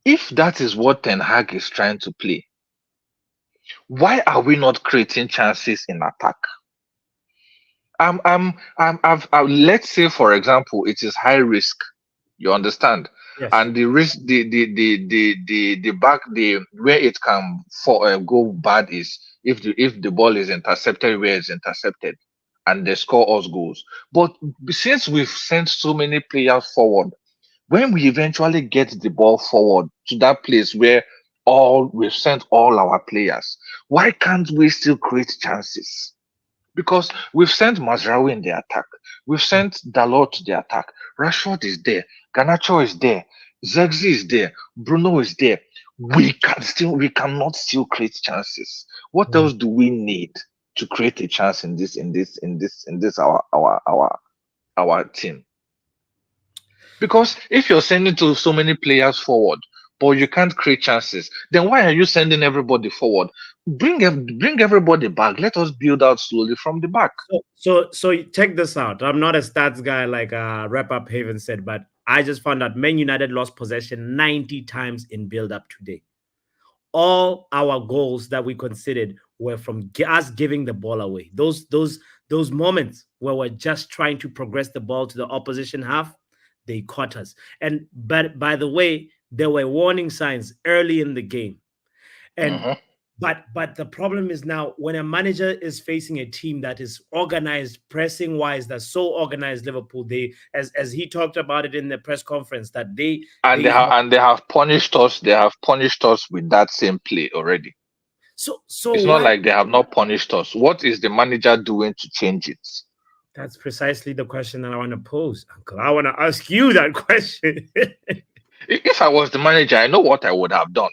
if that is what Ten Hag is trying to play, why are we not creating chances in attack? Let's say, for example, it is high risk. You understand? Yes. And the risk, the back, the where it can go bad is if the ball is intercepted where it's intercepted, and they score us goals. But since we've sent so many players forward, when we eventually get the ball forward to that place where all we've sent all our players, why can't we still create chances? Because we've sent Mazraoui in the attack. We've sent Dalot to the attack. Rashford is there. Garnacho is there. Zexi is there. Bruno is there. We cannot still create chances. What else do we need to create a chance in this our team? Because if you're sending to so many players forward, but you can't create chances, then why are you sending everybody forward? Bring everybody back. Let us build out slowly from the back. So check this out. I'm not a stats guy like Wrap Up Haven said, but I just found out Man United lost possession 90 times in build-up today. All our goals that we considered were from us giving the ball away. Those moments where we're just trying to progress the ball to the opposition half, they caught us. But by the way, there were warning signs early in the game. And but the problem is now when a manager is facing a team that is organized, pressing wise, that's so organized, Liverpool, they as he talked about it in the press conference, that they have punished us. They have punished us with that same play already. So it's not like they have not punished us. What is the manager doing to change it? That's precisely the question that I want to pose, Uncle. I want to ask you that question. If I was the manager, I know what I would have done.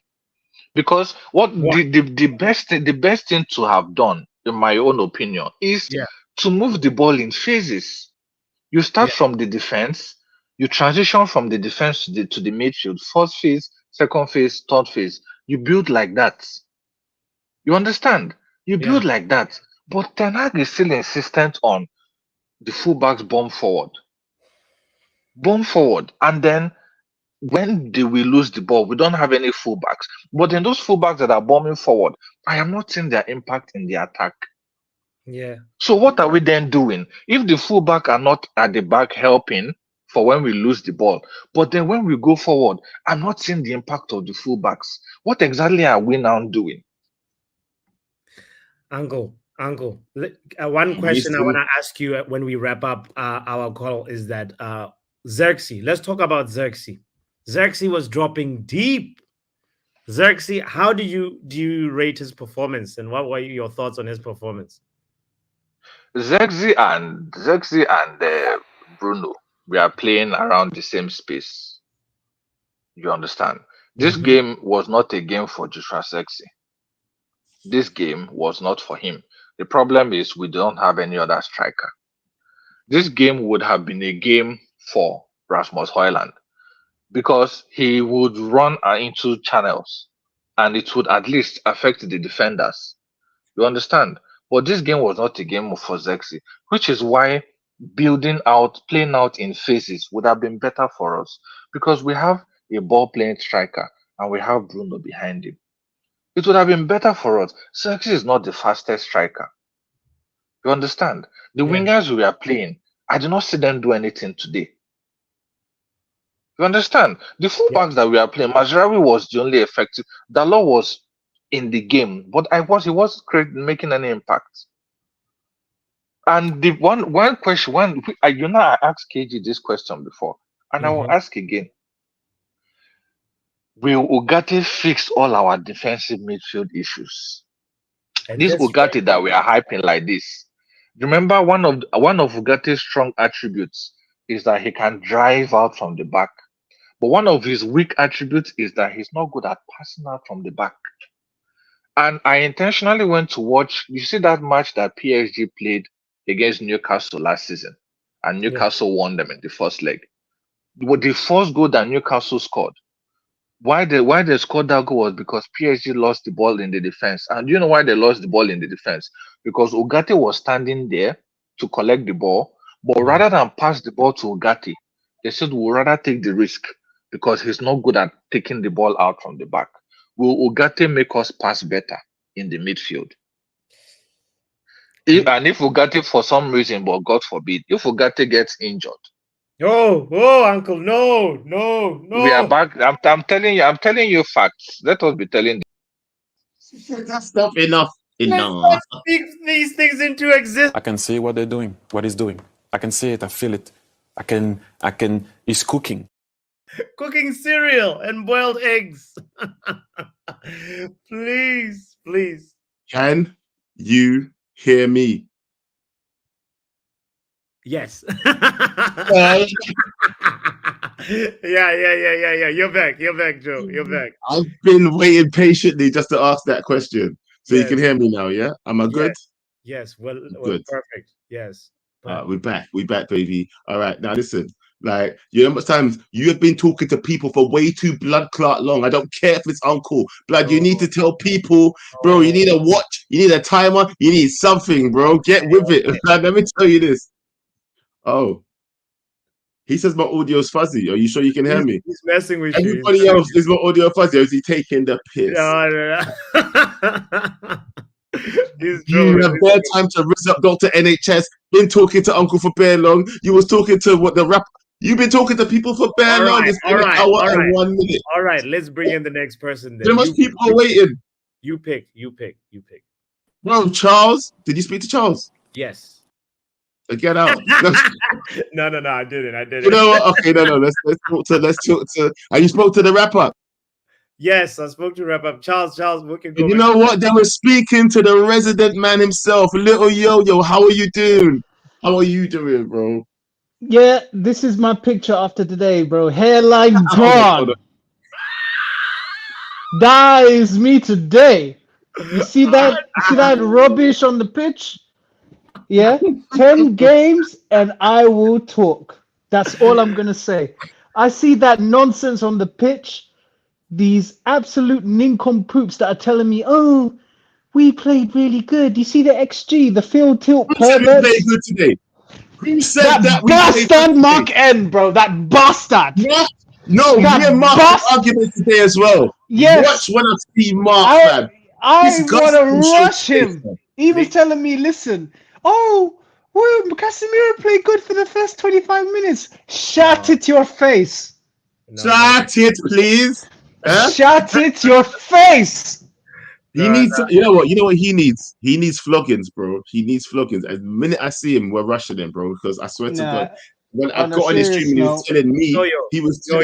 Because the best thing to have done, in my own opinion, is to move the ball in phases. You start from the defense, you transition from the defense to the midfield. First phase, second phase, third phase. You build like that. You understand? You build like that. But Ten Hag is still insistent on the fullbacks bomb forward. And then when do we lose the ball? We don't have any fullbacks. But in those fullbacks that are bombing forward, I am not seeing their impact in the attack. Yeah. So what are we then doing? If the fullback are not at the back helping for when we lose the ball, but then when we go forward, I'm not seeing the impact of the fullbacks. What exactly are we now doing? Uncle, one question I want to ask you when we wrap up our call is that Xerxes, let's talk about Xerxes. Xerxes was dropping deep. Xerxes, how do you rate his performance, and what were your thoughts on his performance? Xerxes and Bruno, we are playing around the same space. You understand? This game was not a game for Joshua Xerxes. This game was not for him. The problem is we don't have any other striker. This game would have been a game for Rasmus Højlund because he would run into channels and it would at least affect the defenders. You understand? But this game was not a game for Xerxes, which is why playing out in phases would have been better for us because we have a ball-playing striker and we have Bruno behind him. It would have been better for us. Xerxes is not the fastest striker. You understand? The wingers we are playing, I do not see them do anything today. You understand? The fullbacks that we are playing, Mazraoui was the only effective. Dalot was in the game, but he wasn't making any impact. And the one question, I asked KG this question before, and I will ask again. Will Ugarte fix all our defensive midfield issues? This Ugarte that we are hyping like this. Remember, one of Ugate's strong attributes is that he can drive out from the back. But one of his weak attributes is that he's not good at passing out from the back. And I intentionally went to watch. You see that match that PSG played against Newcastle last season, and Newcastle won them in the first leg. But the first goal that Newcastle scored, why they scored that goal was because PSG lost the ball in the defense. And do you know why they lost the ball in the defense? Because Ugarte was standing there to collect the ball, but rather than pass the ball to Ugarte, they said we'll rather take the risk because he's not good at taking the ball out from the back. Will Ugarte make us pass better in the midfield? If Ugarte, for some reason, but God forbid, if Ugarte gets injured, Uncle, no. we are back. I'm telling you facts. Let us be telling. That's not enough. Let's speak these things into existence. I can see what they're doing, what he's doing. I can see it. I feel it. I can. He's cooking. Cooking cereal and boiled eggs. Please. Can you hear me? Yes. Uh, Yeah. You're back. You're back, Joe. You're back. I've been waiting patiently just to ask that question. So you Yes. can hear me now, yeah? Am I good? Yes. Well, Good. perfect. Yes. But We're back. We're back, baby. All right. Now listen. Like, you know how much times you have been talking to people for way too blood clot long. I don't care if it's uncle. Blood, you need to tell people, bro, you need a watch, you need a timer, you need something, bro. Get with it. Let me tell you this. Oh, he says my audio's fuzzy. Are you sure you can hear me? he's messing with you. Everybody else is my audio fuzzy. Or is he taking the piss? No. He's You trolling. have bare time to rizz up Dr. NHS. Been talking to Uncle for bare long. You was talking to what the rap. You've been talking to people for bare long. It's been an hour and 1 minute. All right, let's bring in the next person then. Too much people are waiting. You pick. Bro, Charles, did you speak to Charles? Yes. Get out. No, I didn't. You know what? Okay, no. Let's talk to. And you spoke to the rapper. Yes, I spoke to Wrap Up. Charles, we can go. And you know what? They were speaking to the resident man himself, Little Yo-Yo. How are you doing? How are you doing, bro? Yeah, this is my picture after today, bro. Hairline gone. That is me today. You see that? See that rubbish on the pitch? Yeah, 10 games and I will talk. That's all I'm gonna say. I see that nonsense on the pitch. These absolute nincompoops that are telling me, "Oh, we played really good. You see the XG, the field tilt perverts." Who said we played good today? Who said that we played bastard Mark N, bro? That bastard. What? No, me and Mark had argument today as well. Yes. Watch when I see Mark, man. I want to rush him. He was telling me, "Listen, well, Casemiro played good for the first 25 minutes." Shut it your face. Shut it, please. Huh? Shut it your face. He needs to, you know what he needs? He needs floggings, bro. He needs floggings. And the minute I see him, we're rushing him, bro. Because I swear to God, when I got on his stream and he was telling me,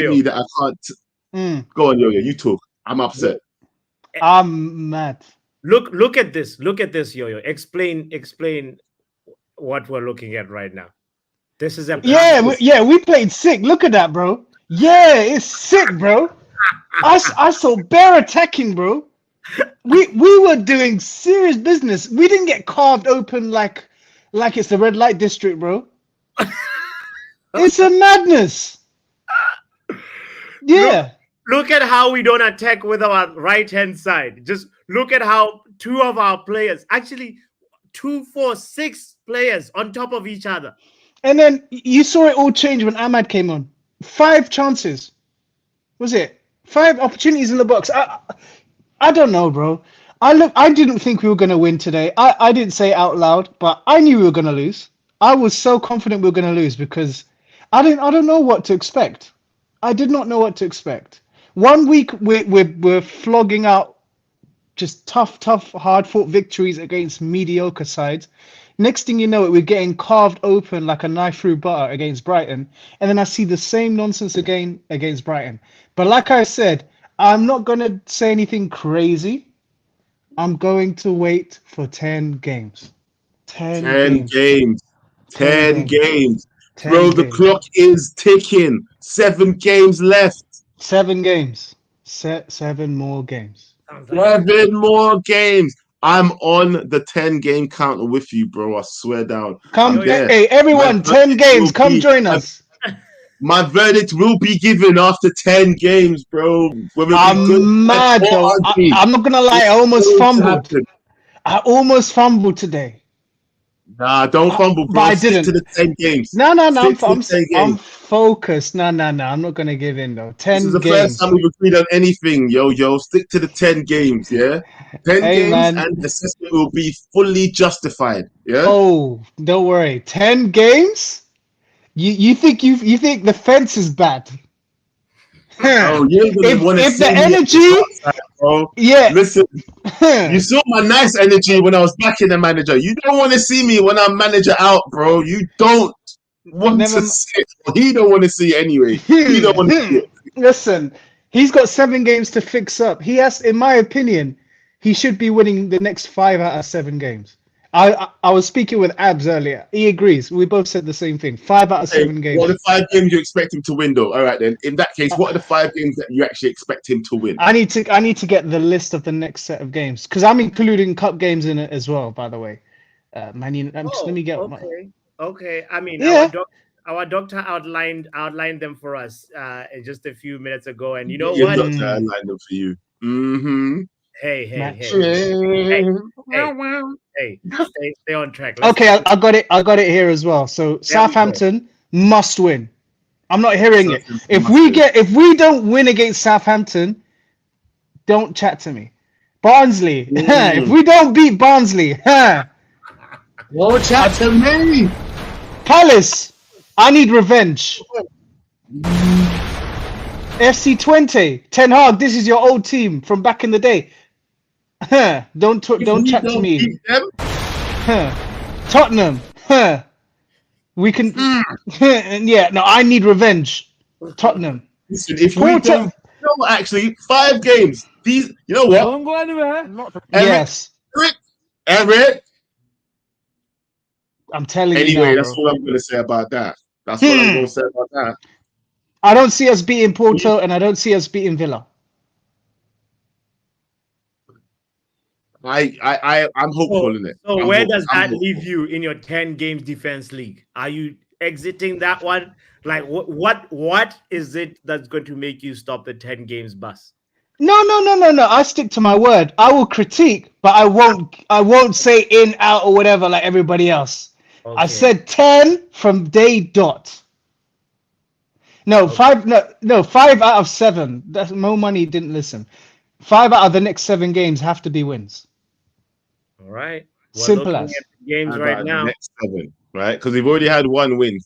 me that I can't. Go on, Yo-Yo, you talk. I'm upset. I'm mad. Look at this. Look at this, Yo-Yo. Explain what we're looking at right now. This is we played sick. Look at that, bro. Yeah, it's sick, bro. I saw bare attacking, bro. We were doing serious business. We didn't get carved open like it's the red light district, bro. It's a madness. Yeah. Look at how we don't attack with our right-hand side. Just look at how two of our players, actually 2, 4, 6 players on top of each other. And then you saw it all change when Ahmad came on. 5 chances. Was it? 5 opportunities in the box. I don't know, bro. I didn't think we were going to win today. I didn't say it out loud, but I knew we were going to lose. I was so confident we were going to lose because I don't know what to expect. I did not know what to expect. 1 week we're flogging out just tough, hard-fought victories against mediocre sides. Next thing you know, we're getting carved open like a knife through butter against Brighton. And then I see the same nonsense again against Brighton. But like I said, I'm not going to say anything crazy. I'm going to wait for 10 games. 10 games. 10 games. 10 Bro, games. the clock is ticking. 7 games left. 7 games. 7 more games. 7 more games. I'm on the 10-game counter with you, bro. I swear down. Come, hey, everyone, 10 games. Come join us. My verdict will be given after 10 games, bro. I'm mad, though. I'm not going to lie. I almost fumbled. I almost fumbled today. Nah, don't fumble, bro. But I didn't. Stick to the 10 games. No. I'm focused. No. I'm not going to give in, though. 10 games. This is the first time we've agreed on anything, yo. Stick to the 10 games, yeah? 10 games man. And assessment will be fully justified, yeah? Oh, don't worry. 10 games? You think the fence is bad? Oh, you're gonna want to see the energy, outside, bro. Yeah. Listen, you saw my nice energy when I was back in the manager. You don't want to see me when I'm manager out, bro. You don't want to see it. He don't want to see it anyway. He don't want to see it. Listen, he's got 7 games to fix up. He has, in my opinion, he should be winning the next 5 out of 7 games. I was speaking with Abs earlier. He agrees. We both said the same thing. 5 out of Okay, 7 games. what are the 5 games you expect him to win, though? All right, then. In that case, what are the 5 games that you actually expect him to win? I need to get the list of the next set of games because I'm including cup games in it as well. By the way, let me get Okay. I mean, Yeah. our doctor outlined them for us just a few minutes ago, and you know Your what? doctor outlined them for you. Mm-hmm. Hey, stay on track. Okay, I got it. I got it here as well. So Southampton must win. I'm not hearing it. If we don't win against Southampton, don't chat to me. Barnsley. If we don't beat Barnsley, won't chat to me. Palace. I need revenge. FC 20. Ten Hag. This is your old team from back in the day. Don't chat to me. Tottenham. We can. Yeah. No, I need revenge. Tottenham. Listen, if we don't, actually 5 games. These, you know what? Don't go anywhere. Yes. Eric. I'm telling you. Anyway, Anyway, that's all I'm going to say about that. That's what I'm going to say about that. I don't see us beating Porto, and I don't see us beating Villa. I'm hopeful in it. So where does that leave you in your 10 games defense league? Are you exiting that one? Like what is it that's going to make you stop the 10 games bus? No. I stick to my word. I will critique, but I won't say in, out, or whatever like everybody else. Okay. I said 10 from day dot. No, okay. 5 out of 7. That's Mo Money didn't listen. 5 out of the next 7 games have to be wins. All right. Simple as. Games right now. The next 7, right? Because we've already had 1 win.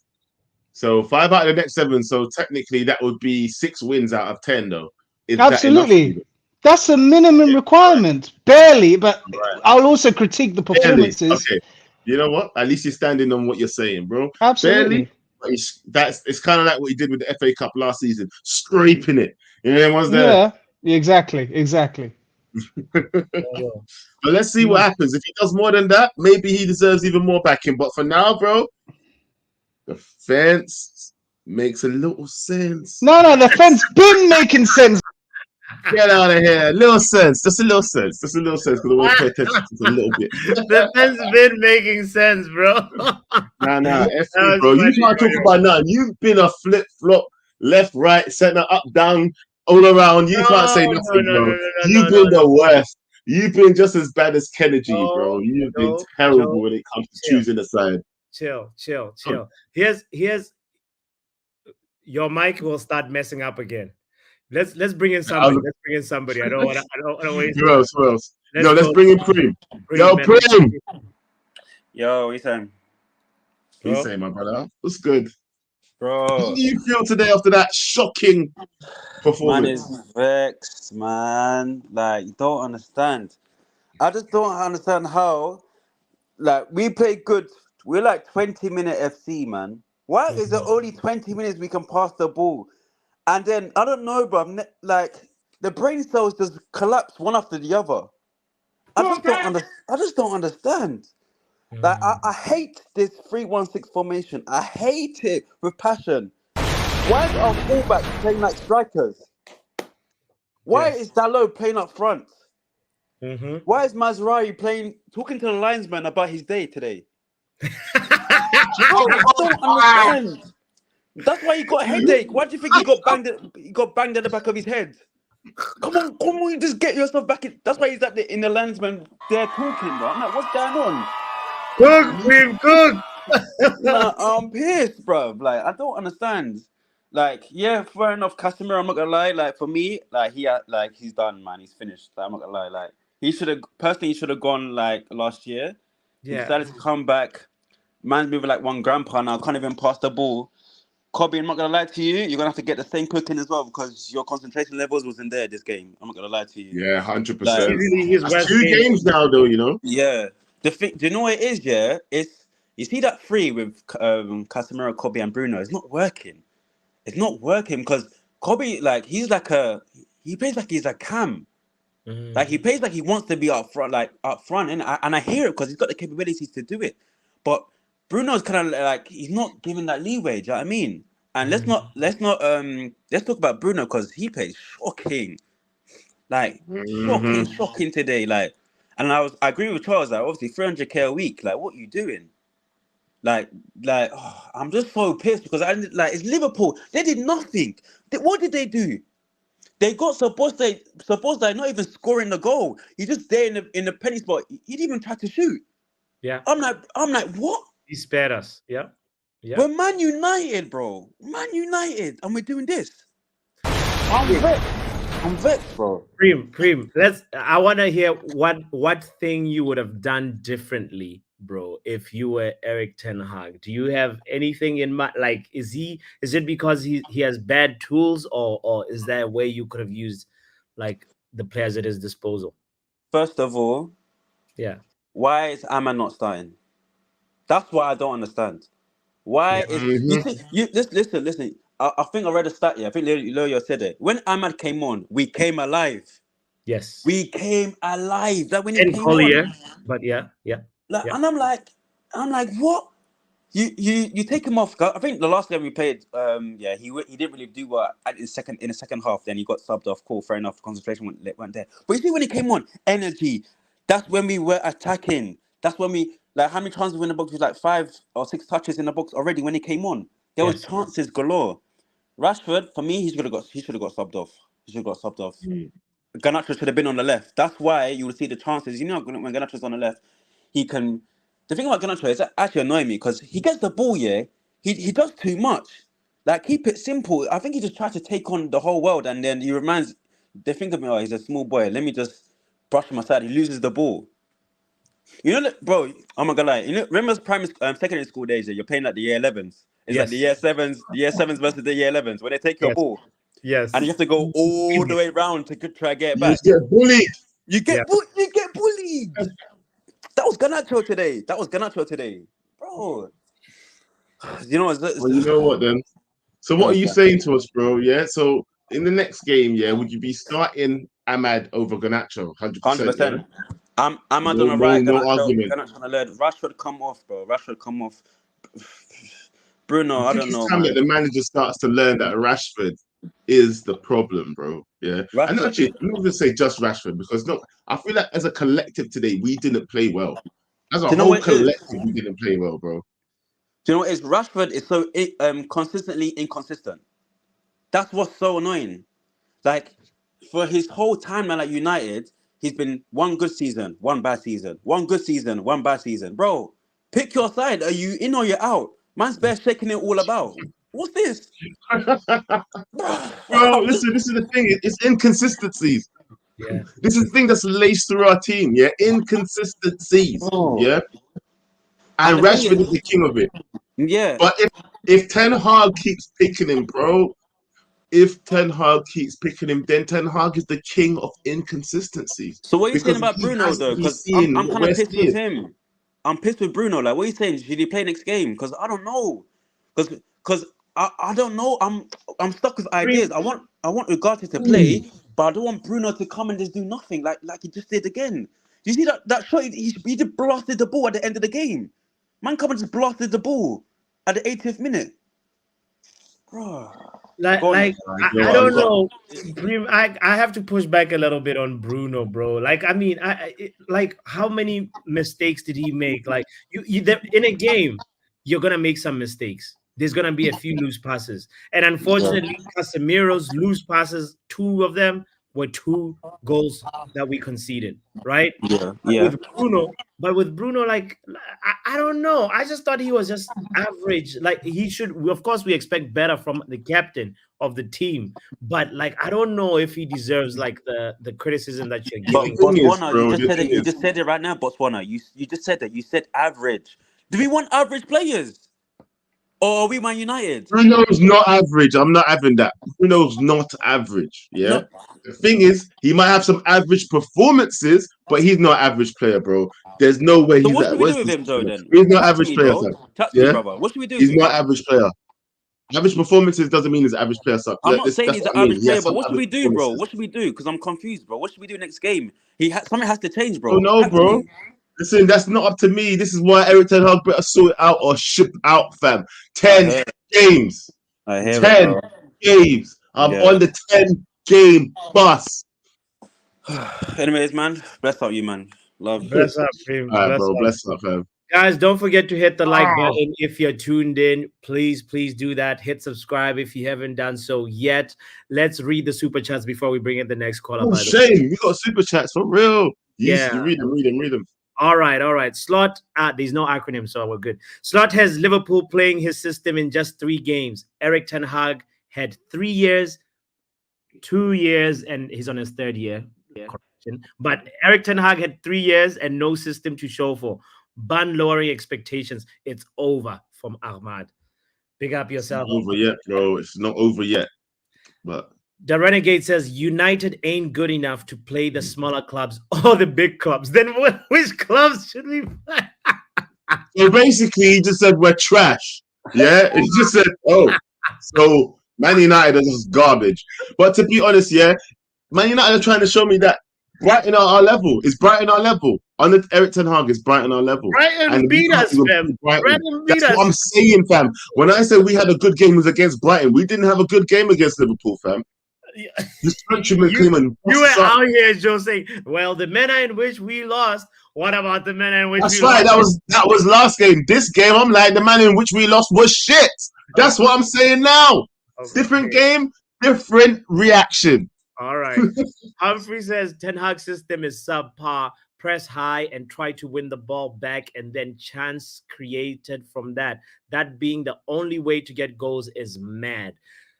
So 5 out of the next 7. So technically that would be 6 wins out of 10, though. Is absolutely. That's a minimum requirement. Barely, but I'll also critique the performances. Barely. Okay. You know what? At least you're standing on what you're saying, bro. Absolutely. Barely. It's kind of like what he did with the FA Cup last season, scraping it. You know, one's there. Yeah, exactly. But let's see what happens. If he does more than that, maybe he deserves even more backing. But for now, bro, the fence makes a little sense. No, the fence been making sense. Get out of here. Little sense. Just a little sense. Because I want to pay attention just a little bit. The fence been making sense, bro. Nah. F you, bro. You can't talk about nothing. You've been a flip-flop, left, right, center, up, down, all around. You can't say nothing, bro. You've been the worst. You've been just as bad as Kennedy, bro. You've been terrible when it comes to choosing a side. Chill. Here's your mic will start messing up again. Let's bring in somebody. I don't want to waste. Who else? Let's bring in Prim. Yo, Prim. Yo, what you saying? What you saying, my brother? What's good? Bro. How do you feel today after that shocking performance? Man is vexed, man. Like, you don't understand. I just don't understand how, like, we play good. We're like 20-minute FC, man. Why is it only 20 minutes we can pass the ball? And then, I don't know, bro. Like, the brain cells just collapse one after the other. I just don't understand. Like, I hate this 3-1-6 formation. I hate it with passion. Why is our fullback playing like strikers? Why is Dalot playing up front? Why is Mazraoui talking to the linesman about his day today? I don't understand. That's why he got a headache. Why do you think he got banged at the back of his head? Come on, just get yourself back in. That's why he's in the linesman there talking, bro. I'm like, what's going on? Cook. Nah, I'm pissed, bro. Like, I don't understand. Like, yeah, fair enough. Casemiro, I'm not gonna lie. Like, for me, like he's done, man. He's finished. Like, I'm not gonna lie. Like, he should have gone like last year. Yeah. He decided to come back. Man's moving like one grandpa now. Can't even pass the ball. Kobe, I'm not gonna lie to you. You're gonna have to get the same cooking as well because your concentration levels wasn't there this game. I'm not gonna lie to you. Yeah, 100%. That's 2 games now, though. You know. Yeah. The thing, do you know what it is? Yeah, it's you see that 3 with Casemiro, Kobe, and Bruno. It's not working. It's not working because Kobe, like, he plays like he's a cam. Like he plays like he wants to be up front, and I hear it because he's got the capabilities to do it. But Bruno's kind of like he's not giving that leeway. Do you know what I mean? And let's talk about Bruno because he plays shocking, like shocking today. Like, and I agree with Charles. Like, obviously 300k a week. Like, what are you doing? Like, I'm just so pissed because it's Liverpool. They did nothing. What did they do? They got supposed not even scoring the goal. He's just there in the penny spot. He didn't even try to shoot. Yeah. I'm like, what? He spared us. Yeah. Yeah. We're Man United, bro. Man United, and we're doing this. I'm vexed, bro. Preem. I want to hear what thing you would have done differently, bro, if you were Eric Ten Hag. Do you have anything in mind? Like, is it because he has bad tools, or is there a way you could have used like the players at his disposal? First of all, yeah, why is Ahmad not starting? That's what I don't understand. Why is listen? I think I read a stat here. I think Leo said it. When Ahmad came on, we came alive. Yes, we came alive. That when he and came Collier, on, but yeah. And I'm like, what? You take him off. I think the last game we played, he didn't really do well in the second half. Then he got subbed off. Cool, fair enough. Concentration went there. But you see, when he came on, energy. That's when we were attacking. That's when we how many chances we win the box? It was like 5 or 6 touches in the box already when he came on. There was chances galore. Rashford, for me, he should have got subbed off. Garnacho should have been on the left. That's why you will see the chances. You know, when Garnacho's on the left, he can. The thing about Garnacho is actually annoying me because he gets the ball. Yeah, he does too much. Like, keep it simple. I think he just tries to take on the whole world, and then they think of me. Oh, he's a small boy. Let me just brush him aside. He loses the ball. You know, bro. I'm not gonna lie. You know, remember secondary school days? You're playing like the year 11s. It's like the year 7s versus the year 11s when they take your ball. Yes. And you have to go all the way around to try to get it back. You get bullied. You get bullied. That was Garnacho today. Bro. You know what? Well, you know what then? So what are you saying to us, bro? Yeah. So in the next game, would you be starting Ahmad over Garnacho? 100%. Ahmad on the right. Garnacho on the left. Rashford come off, bro. Bruno, I don't know. It's time that the manager starts to learn that Rashford is the problem, bro. Yeah. And actually, I'm not going to say just Rashford because I feel like as a collective today, we didn't play well. As a whole collective, we didn't play well, bro. Do you know what is? Rashford is so consistently inconsistent. That's what's so annoying. Like, for his whole time at United, he's been one good season, one bad season, one good season, one bad season. Bro, pick your side. Are you in or you're out? Man's bare shaking it all about. What's this? Bro, listen, this is the thing. It's inconsistencies. Yeah. This is the thing that's laced through our team. Yeah. Inconsistencies. Yeah. And Rashford is the king of it. Yeah. But if Ten Hag keeps picking him, bro, then Ten Hag is the king of inconsistencies. So what are you saying about Bruno, though? Because I'm kind of pissed with him. I'm pissed with Bruno. Like, what are you saying? Should he play next game? Because I don't know. Because I don't know. I'm stuck with ideas. I want Ugarte to play, but I don't want Bruno to come and just do nothing like he just did again. Do you see that shot? He just blasted the ball at the end of the game. Man, come and just blasted the ball at the 80th minute. Bro. I don't know. I have to push back a little bit on Bruno, bro. Like, I mean, how many mistakes did he make? Like, you in a game, you're gonna make some mistakes. There's gonna be a few loose passes, and unfortunately, Casemiro's loose passes, 2 of them were 2 goals that we conceded. Right? Yeah. With Bruno, like, I don't know. I just thought he was just average. Like, he should. Of course, we expect better from the captain of the team, but like, I don't know if he deserves like the criticism that you're giving. But Botswana, you just said it right now, Botswana. You just said that. You said average. Do we want average players? Or are we Man United? Bruno's not average. I'm not having that. Bruno's not average. Yeah. No. The thing is, he might have some average performances, but he's not an average player, bro. There's no way so he's what should we do with him, though, then? He's not average player. Touch me, brother. What should we do? He's not average player. Average performances doesn't mean he's an average player. So I'm not saying that's he's what an I mean. average He player, has but some what should we average do, bro? performances. What should we do? Because I'm confused, bro. What should we do next game? Something has to change, Oh bro. no, bro. Listen, that's not up to me. This is why Eric Ten Hag better sort it out or ship out, fam. 10 games. I hear 10 it, bro. games. I'm Yeah. on the 10-game bus. Anyways, man, bless up you, man. Love. Bless up, fam. All right, Bless bro. up. Bless up, fam. Guys, don't forget to hit the like button if you're tuned in. Please do that. Hit subscribe if you haven't done so yet. Let's read the super chats before we bring in the next caller. Oh, by the way. shame. We got super chats for real. Yeah. You read them. All right. Slot, there's no acronym, so we're good. Slot has Liverpool playing his system in just 3 games. Eric Ten Hag had 3 years, 2 years, and he's on his 3rd year. Correction. But Eric Ten Hag had 3 years and no system to show for. Ban lowering expectations. It's over from Ahmad. Big up yourself. It's not over yet, bro. It's not over yet. But the Renegade says United ain't good enough to play the smaller clubs or the big clubs. Then which clubs should we play? So basically, he just said we're trash. Yeah, he just said, oh, so Man United is just garbage. But to be honest, yeah, Man United are trying to show me that Brighton are our level. Is Brighton our level? Under Eric Ten Hag, is Brighton our level? Brighton beat us, fam. Brighton beat us. That's what I'm saying, fam. When I said we had a good game, it was against Brighton. We didn't have a good game against Liverpool, fam. This countryman came and you were out here, Joe, saying, "Well, the manner in which we lost. What about the manner in which That's we right. lost?" That was last game. This game, I'm like, the manner in which we lost was shit. That's what I'm saying now. Okay. Different game, different reaction. All right. Humphrey says Ten Hag system is subpar. Press high and try to win the ball back, and then chance created from that. That being the only way to get goals is mad.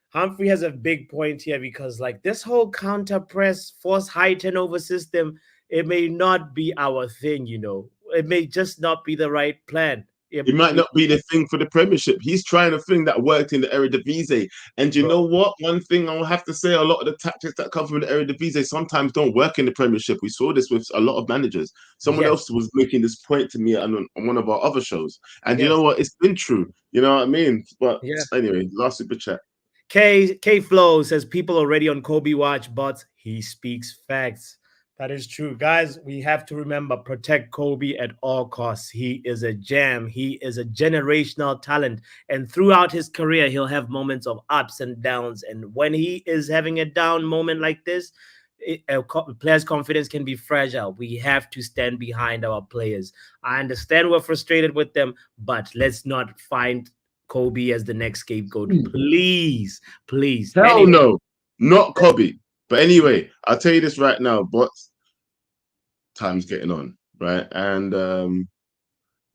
Humphrey has a big point here because, like, this whole counter press, force high turnover system, it may not be our thing, you know. It may just not be the right plan. It might not be the thing for the Premiership. He's trying a thing that worked in the Eredivisie. And you know what? One thing I'll have to say, a lot of the tactics that come from the Eredivisie sometimes don't work in the Premiership. We saw this with a lot of managers. Someone else was making this point to me on one of our other shows. And you know what? It's been true. You know what I mean? But anyway, last super chat. K Flow says people already on Kobe watch, but he speaks facts. That is true. Guys, we have to remember, protect Kobe at all costs. He is a gem. He is a generational talent. And throughout his career, he'll have moments of ups and downs. And when he is having a down moment like this, a player's confidence can be fragile. We have to stand behind our players. I understand we're frustrated with them, but let's not find Kobe as the next scapegoat. Please. Hell no, not Kobe. But anyway, I'll tell you this right now, but time's getting on, right? And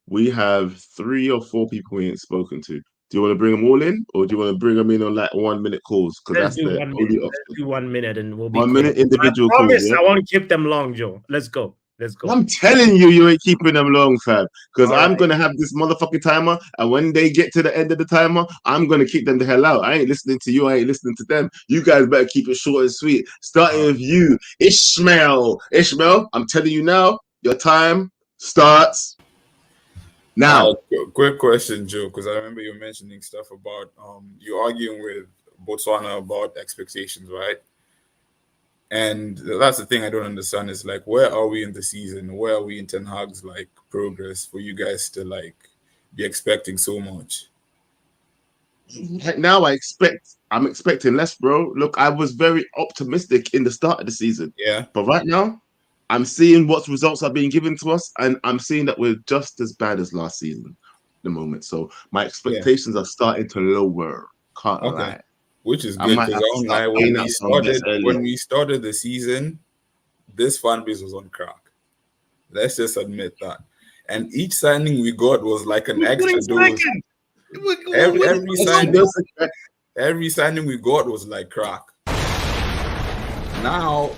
we have 3 or 4 people we ain't spoken to. Do you want to bring them all in, or do you want to bring them in on like 1-minute calls? Because that's the only option. Let's do 1 minute and we'll be 1 minute individual calls. I promise calls, I won't keep them long, Joe. Let's go. I'm telling you, you ain't keeping them long, fam. Because All I'm right. gonna have this motherfucking timer, and when they get to the end of the timer, I'm gonna kick them the hell out. I ain't listening to you. I ain't listening to them. You guys better keep it short and sweet. Starting with you, Ishmael. Ishmael, I'm telling you now, your time starts now. Quick question, Joe, because I remember you mentioning stuff about you arguing with Botswana about expectations, right? And that's the thing I don't understand is like, where are we in the season? Where are we in Ten Hag's like progress for you guys to like be expecting so much? Right now, I'm expecting less, bro. Look, I was very optimistic in the start of the season. Yeah. But right now, I'm seeing what results are being given to us, and I'm seeing that we're just as bad as last season at the moment. So my expectations are starting to lower. Can't lie. Which is good because I don't lie. When we started the season, this fan base was on crack. Let's just admit that. And each signing we got was like an extra dose. Every signing we got was like crack. Now,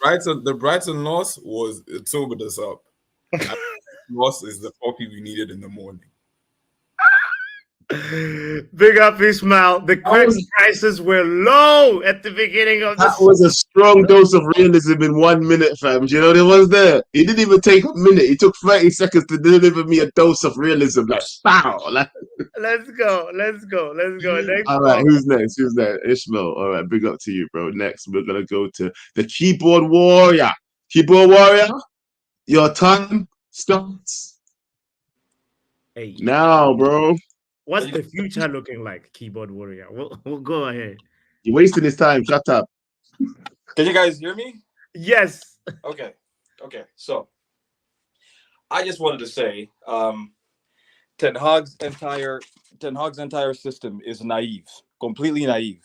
the Brighton loss it sobered us up. Loss is the coffee we needed in the morning. Big up Ismail. The quick prices were low at the beginning of the That was a strong dose of realism in 1 minute, fam. Do you know what it was there? He didn't even take a minute. He took 30 seconds to deliver me a dose of realism. Like, pow! Like, Let's go. Next all right, call. who's next? Ishmael. All right, big up to you, bro. Next, we're gonna go to the keyboard warrior. Keyboard warrior, your time starts Hey, now, bro. what's the future looking like, keyboard warrior? We'll go ahead. You're wasting his time. Shut up. Can you guys hear me? Yes. Okay. So I just wanted to say, Ten Hag's entire system is naive, completely naive.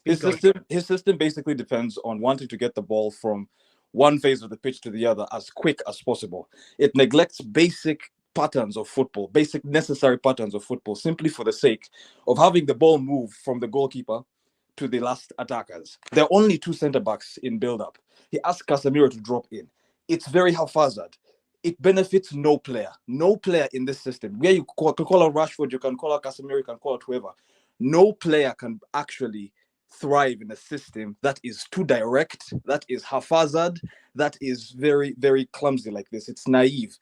His system basically depends on wanting to get the ball from one phase of the pitch to the other as quick as possible. It neglects basic patterns of football, basic necessary patterns of football, simply for the sake of having the ball move from the goalkeeper to the last attackers. There are only two centre backs in build-up. He asked Casemiro to drop in. It's very haphazard. It benefits no player in this system. Where you can call out Rashford, you can call out Casemiro, you can call out whoever. No player can actually thrive in a system that is too direct, that is haphazard, that is very, very clumsy like this. It's naive.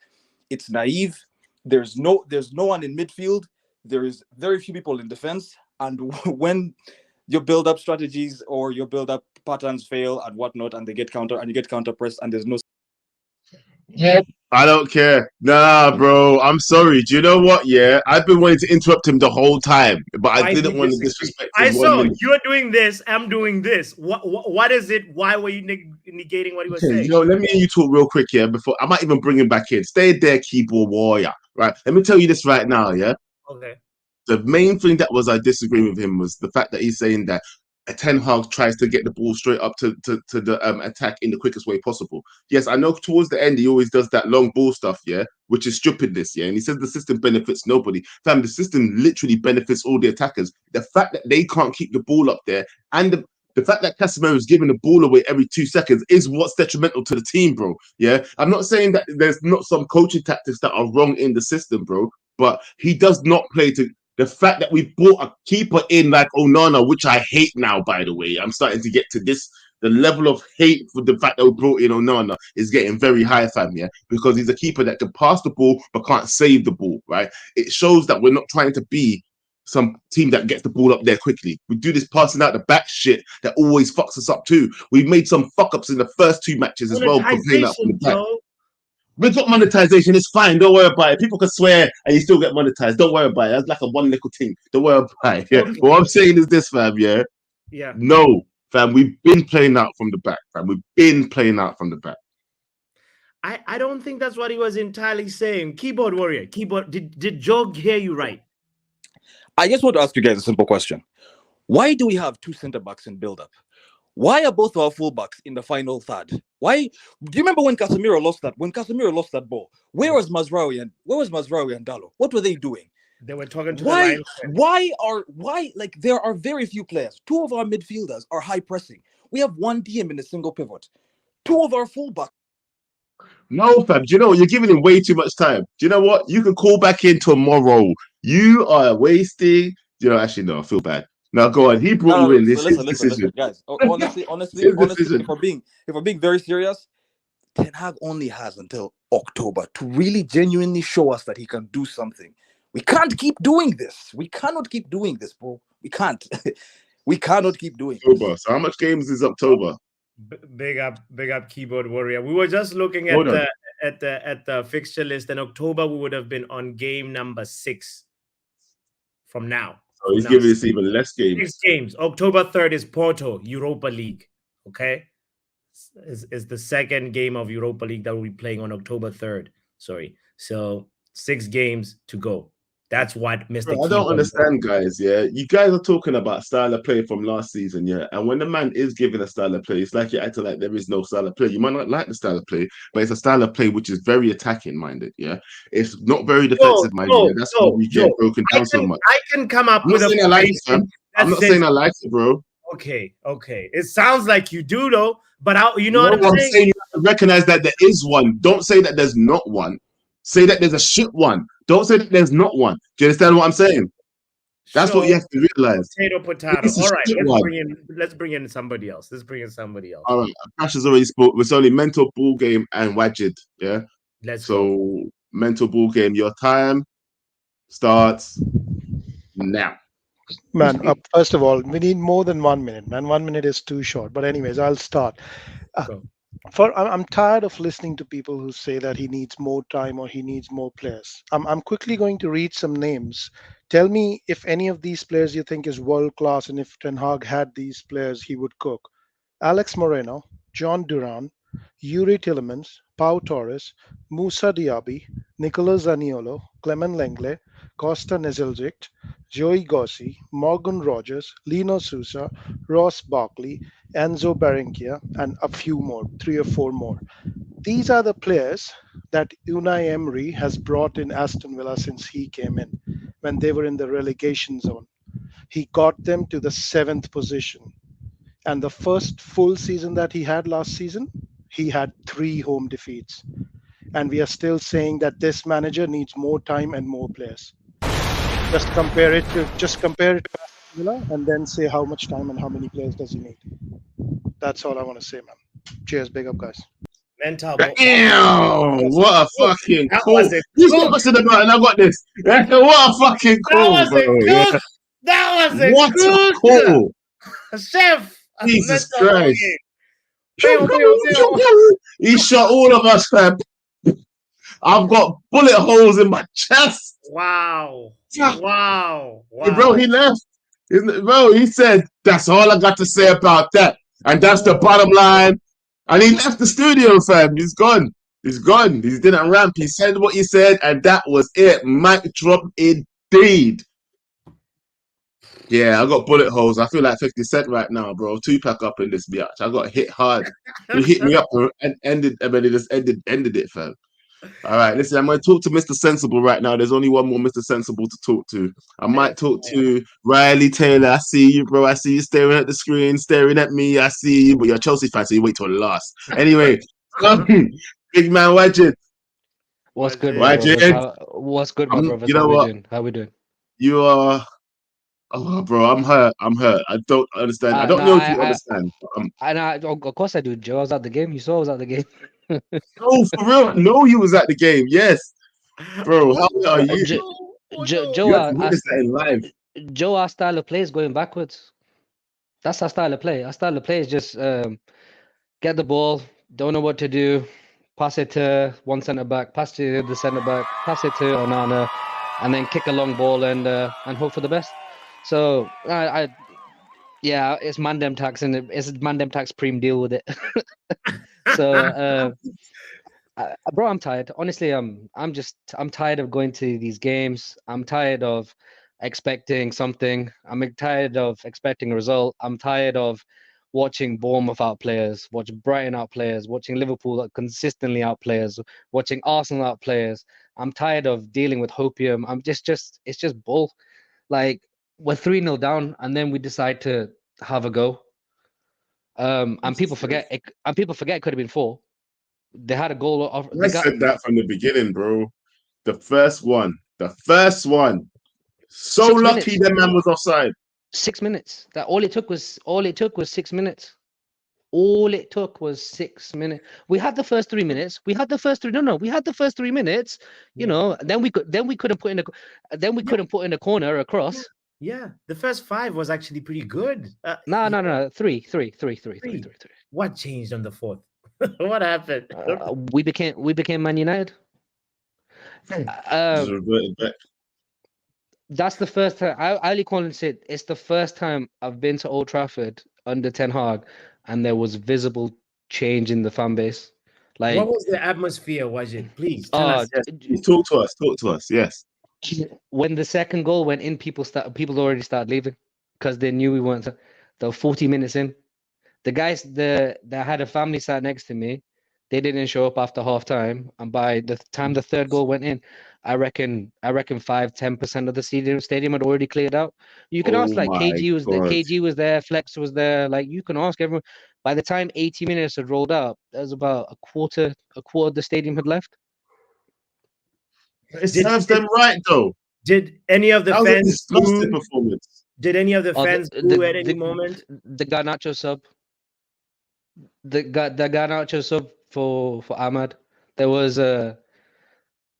There's no one in midfield. There is very few people in defense. And when your build-up strategies or your build-up patterns fail and whatnot, and you get counter-pressed, and there's no... I don't care. Nah, bro. I'm sorry. Do you know what? Yeah, I've been wanting to interrupt him the whole time, but I didn't want to disrespect him. You're doing this. I'm doing this. What is it? Why were you negating what he was saying? You know, let me and you talk real quick here before I might even bring him back in. Stay there, keyboard warrior. Right. Let me tell you this right now. Yeah. Okay. The main thing that was I disagree with him was the fact that he's saying that Ten Hag tries to get the ball straight up to the attack in the quickest way possible. Yes, I know towards the end he always does that long ball stuff, yeah, which is stupidness, yeah. And he says the system benefits nobody. Fam, the system literally benefits all the attackers. The fact that they can't keep the ball up there and the fact that Casemiro is giving the ball away every 2 seconds is what's detrimental to the team, bro. Yeah, I'm not saying that there's not some coaching tactics that are wrong in the system, bro, but he does not play to. The fact that we brought a keeper in like Onana, which I hate now, by the way, I'm starting to get to this. The level of hate for the fact that we brought in Onana is getting very high, fam, yeah? Because he's a keeper that can pass the ball but can't save the ball, right? It shows that we're not trying to be some team that gets the ball up there quickly. We do this passing out the back shit that always fucks us up too. We've made some fuck-ups in the first 2 matches as well. Playing out from the back. We got monetization, it's fine, don't worry about it. People can swear and you still get monetized. Don't worry about it. That's like a one little thing. Don't worry about it. Yeah. Okay. What I'm saying is this, fam, yeah? Yeah. No, fam, we've been playing out from the back, fam. We've been playing out from the back. I don't think that's what he was entirely saying. Keyboard warrior, did Joe hear you right? I just want to ask you guys a simple question. Why do we have 2 center backs in build-up? Why are both our fullbacks in the final third? Why? Do you remember when Casemiro lost that? When Casemiro lost that ball, where was Mazraoui and Dalot? What were they doing? They were talking to the line. Why? Like, there are very few players. 2 of our midfielders are high pressing. We have 1 DM in a single pivot. 2 of our fullbacks. No, fam. Do you know what? You're giving him way too much time. Do you know what? You can call back in tomorrow. You are wasting. You know, actually, no, I feel bad. Now go on. He brought you in. This is listen, guys. Honestly, if we're being very serious, Ten Hag only has until October to really genuinely show us that he can do something. We can't keep doing this. We cannot keep doing this, bro. We can't. We cannot keep doing October. So how much games is October? Big up, keyboard warrior. We were just looking at the fixture list. In October, we would have been on game number 6 from now. So he's giving us even less games. 6 games. October 3rd is Porto, Europa League. Okay? Is the second game of Europa League that we'll be playing on October 3rd. Sorry. So 6 games to go. That's what Mr. Bro, I don't understand, guys. Yeah, you guys are talking about style of play from last season, yeah. And when the man is giving a style of play, it's like you're acting like there is no style of play. You might not like the style of play, but it's a style of play which is very attacking minded. Yeah, it's not very defensive minded. That's why we get broken down so much. I can come up with a. I'm not saying I like it, bro. Okay. It sounds like you do, though. But you know what I'm saying? You have to recognize that there is one. Don't say that there's not one. Say that there's a shit one. Don't say that there's not one. Do you understand what I'm saying? That's what you have to realize. Potato. It's a All right, shit let's one. bring in somebody else. Let's bring in somebody else. All right, Crash has already spoke. It's only mental ball game and Wajid. Yeah. Let's go. Mental ball game. Your time starts now. Man, first of all, we need more than 1 minute, man. 1 minute is too short. But anyways, I'll start. I'm tired of listening to people who say that he needs more time or he needs more players. I'm quickly going to read some names. Tell me if any of these players you think is world class, and if Ten Hag had these players, he would cook. Alex Moreno, John Duran, Yuri Tillemans, Pau Torres, Musa Diaby, Nicolas Zaniolo, Clement Lenglet, Costa Nezeljic, Joey Gossi, Morgan Rogers, Lino Sousa, Ross Barkley, Enzo Barranquilla, and a few more, 3 or 4 more. These are the players that Unai Emery has brought in Aston Villa since he came in, when they were in the relegation zone. He got them to the 7th position. And the first full season that he had last season, he had 3 home defeats. And we are still saying that this manager needs more time and more players. Just compare it to Aston Villa and then say how much time and how many players does he need. That's all I want to say, man. Cheers, big up, guys. Mental. Damn, what a fucking call. Who's got us in the button? I got this. What a fucking call, bro. Yeah. That was a What a call. Chef. Jesus Christ. He shot all of us, fam. I've got bullet holes in my chest. Wow. Bro, he left. Bro, he said, that's all I got to say about that. And that's the bottom line. And he left the studio, fam. He's gone. He didn't ramp. He said what he said, and that was it. Mic drop indeed. Yeah, I got bullet holes. I feel like 50 Cent right now, bro. Tupac up in this bitch. I got hit hard. He hit me up and ended it, fam. All right, listen, I'm going to talk to Mr. Sensible right now. There's only one more Mr. Sensible to talk to. I might talk to Riley Taylor. I see you, bro. I see you staring at the screen, staring at me. I see you, but you're a Chelsea fan, so you wait till last. Anyway, big man Wajid. What's good, my brothers? What's good, my brothers? You know what? How we doing? You are... Oh, bro, I'm hurt. I don't understand. I don't know if you understand. Of course I do, Joe. I was at the game. You saw I was at the game. No, for real. No, you was at the game. Yes, bro. How are you? Joe, our style of play is going backwards. That's our style of play. Our style of play is just get the ball, don't know what to do, pass it to one centre back, pass to the centre back, pass it to Onana, and then kick a long ball and hope for the best. So yeah, it's Mandem tax and it's Mandem tax Prem, deal with it. So bro, I'm tired. Honestly, I'm tired of going to these games. I'm tired of expecting something. I'm tired of expecting a result. I'm tired of watching Bournemouth out players, watching Brighton out players, watching Liverpool that consistently out players, watching Arsenal out players. I'm tired of dealing with hopium. It's just bull. Like, we're 3-0 down, and then we decide to have a go. And people forget it. And people forget it could have been 4. They had a goal. I said that from the beginning, bro. The first one. So lucky the man was offside. 6 minutes. All it took was 6 minutes. All it took was 6 minutes. We had the first 3 minutes. We had the first 3 minutes. You know. Then we couldn't put in a corner across. Yeah, the first 5 was actually pretty good. No. Three. What changed on the 4th? What happened? We became Man United. That's the first time. Ali Collins said it's the first time I've been to Old Trafford under Ten Hag, and there was visible change in the fan base. Like, what was the atmosphere? Was it? Please tell us. Yes. Talk to us. Yes. When the second goal went in, people already started leaving because they knew we weren't. They were 40 minutes in. The guys that had a family sat next to me, they didn't show up after half time, and by the time the third goal went in, I reckon 5-10% of the stadium had already cleared out. You can ask, like, KG was there, KG was there, Flex was there. Like, you can ask everyone. By the time 80 minutes had rolled out, there was about a quarter of the stadium had left. It serves them right, though. Did any of the That was a fans disgusting boo? performance. Did any of the Oh, fans boo at any moment? the Garnacho sub, the Garnacho sub for Ahmad. There was a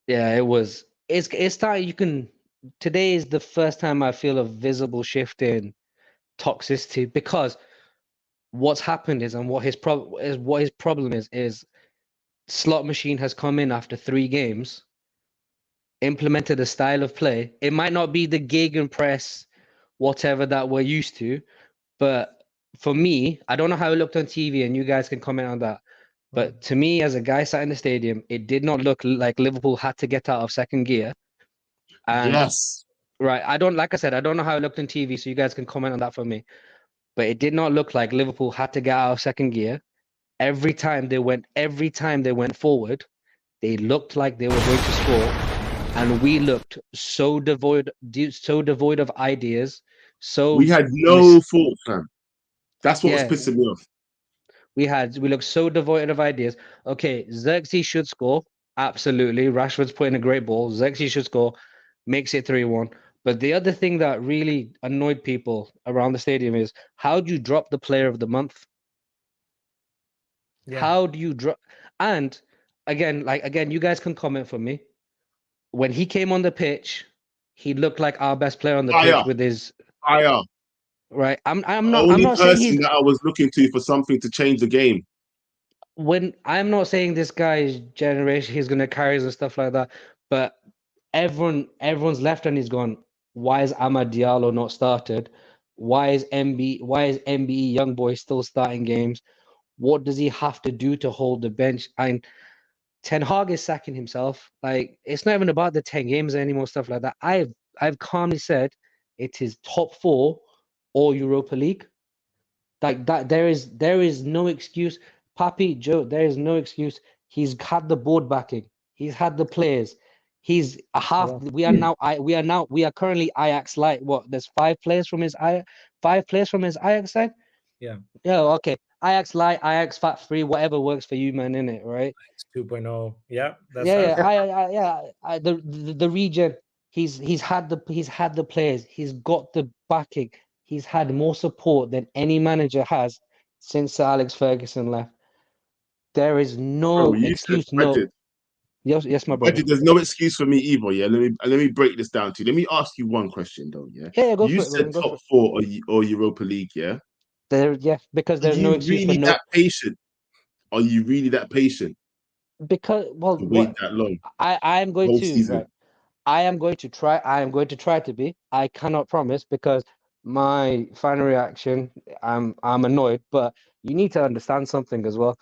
yeah, it was. It's time you can. Today is the first time I feel a visible shift in toxicity because what's happened is, and what his problem is slot machine has come in after 3 games, implemented a style of play. It might not be the gegenpress, whatever that we're used to, but for me, I don't know how it looked on TV, and you guys can comment on that. But to me, as a guy sat in the stadium, it did not look like Liverpool had to get out of second gear. And Yes. right, like I said, I don't know how it looked on TV, so you guys can comment on that for me. But it did not look like Liverpool had to get out of second gear. Every time they went forward, they looked like they were going to score, and we looked so devoid of ideas. So We had no thought, fam. That's what was yeah, pissing me off. we looked so devoid of ideas. Okay, Xerxes should score. Absolutely. Rashford's putting a great ball. Xerxes should score, makes it 3-1. But the other thing that really annoyed people around the stadium is how do you drop the player of the month? Yeah. How do you drop? And again, you guys can comment for me. When he came on the pitch, he looked like our best player on the pitch with his fire. Right. I'm The not only saying he's person that I was looking to for something to change the game. when I'm not saying this guy's generation he's gonna carry us and stuff like that, but everyone's left and he's gone, why is Amad Diallo not started? Why is MBE young boy still starting games? What does he have to do to hold the bench? And Ten Hag is sacking himself. Like it's not even about the 10 games anymore, stuff like that. I've calmly said it is top 4 or Europa League. Like that, there is no excuse. Papi Joe, there is no excuse. He's had the board backing. He's had the players. He's a half. Yeah. We are currently Ajax light. What? There's 5 players from his Ajax side. Yeah. Yeah. Okay. Ajax light, Ajax fat free, whatever works for you, man. In it, right? 2.0. Yeah. That's The region. He's had the players. He's got the backing. He's had more support than any manager has since Sir Alex Ferguson left. There is no Bro, you excuse. said budget. Yes, my brother. Budget, there's no excuse for me either. Yeah, let me break this down to you. Let me ask you one question though. Yeah, Yeah, go you for it, said Roman. Go for top it. 4 or Europa League. Yeah, Because are there's no you excuse for really no. that patient? Are you really that patient Because to wait that long? I am going Whole to season. right. I am going to try to be. I cannot promise because my final reaction, I'm annoyed, but you need to understand something as well.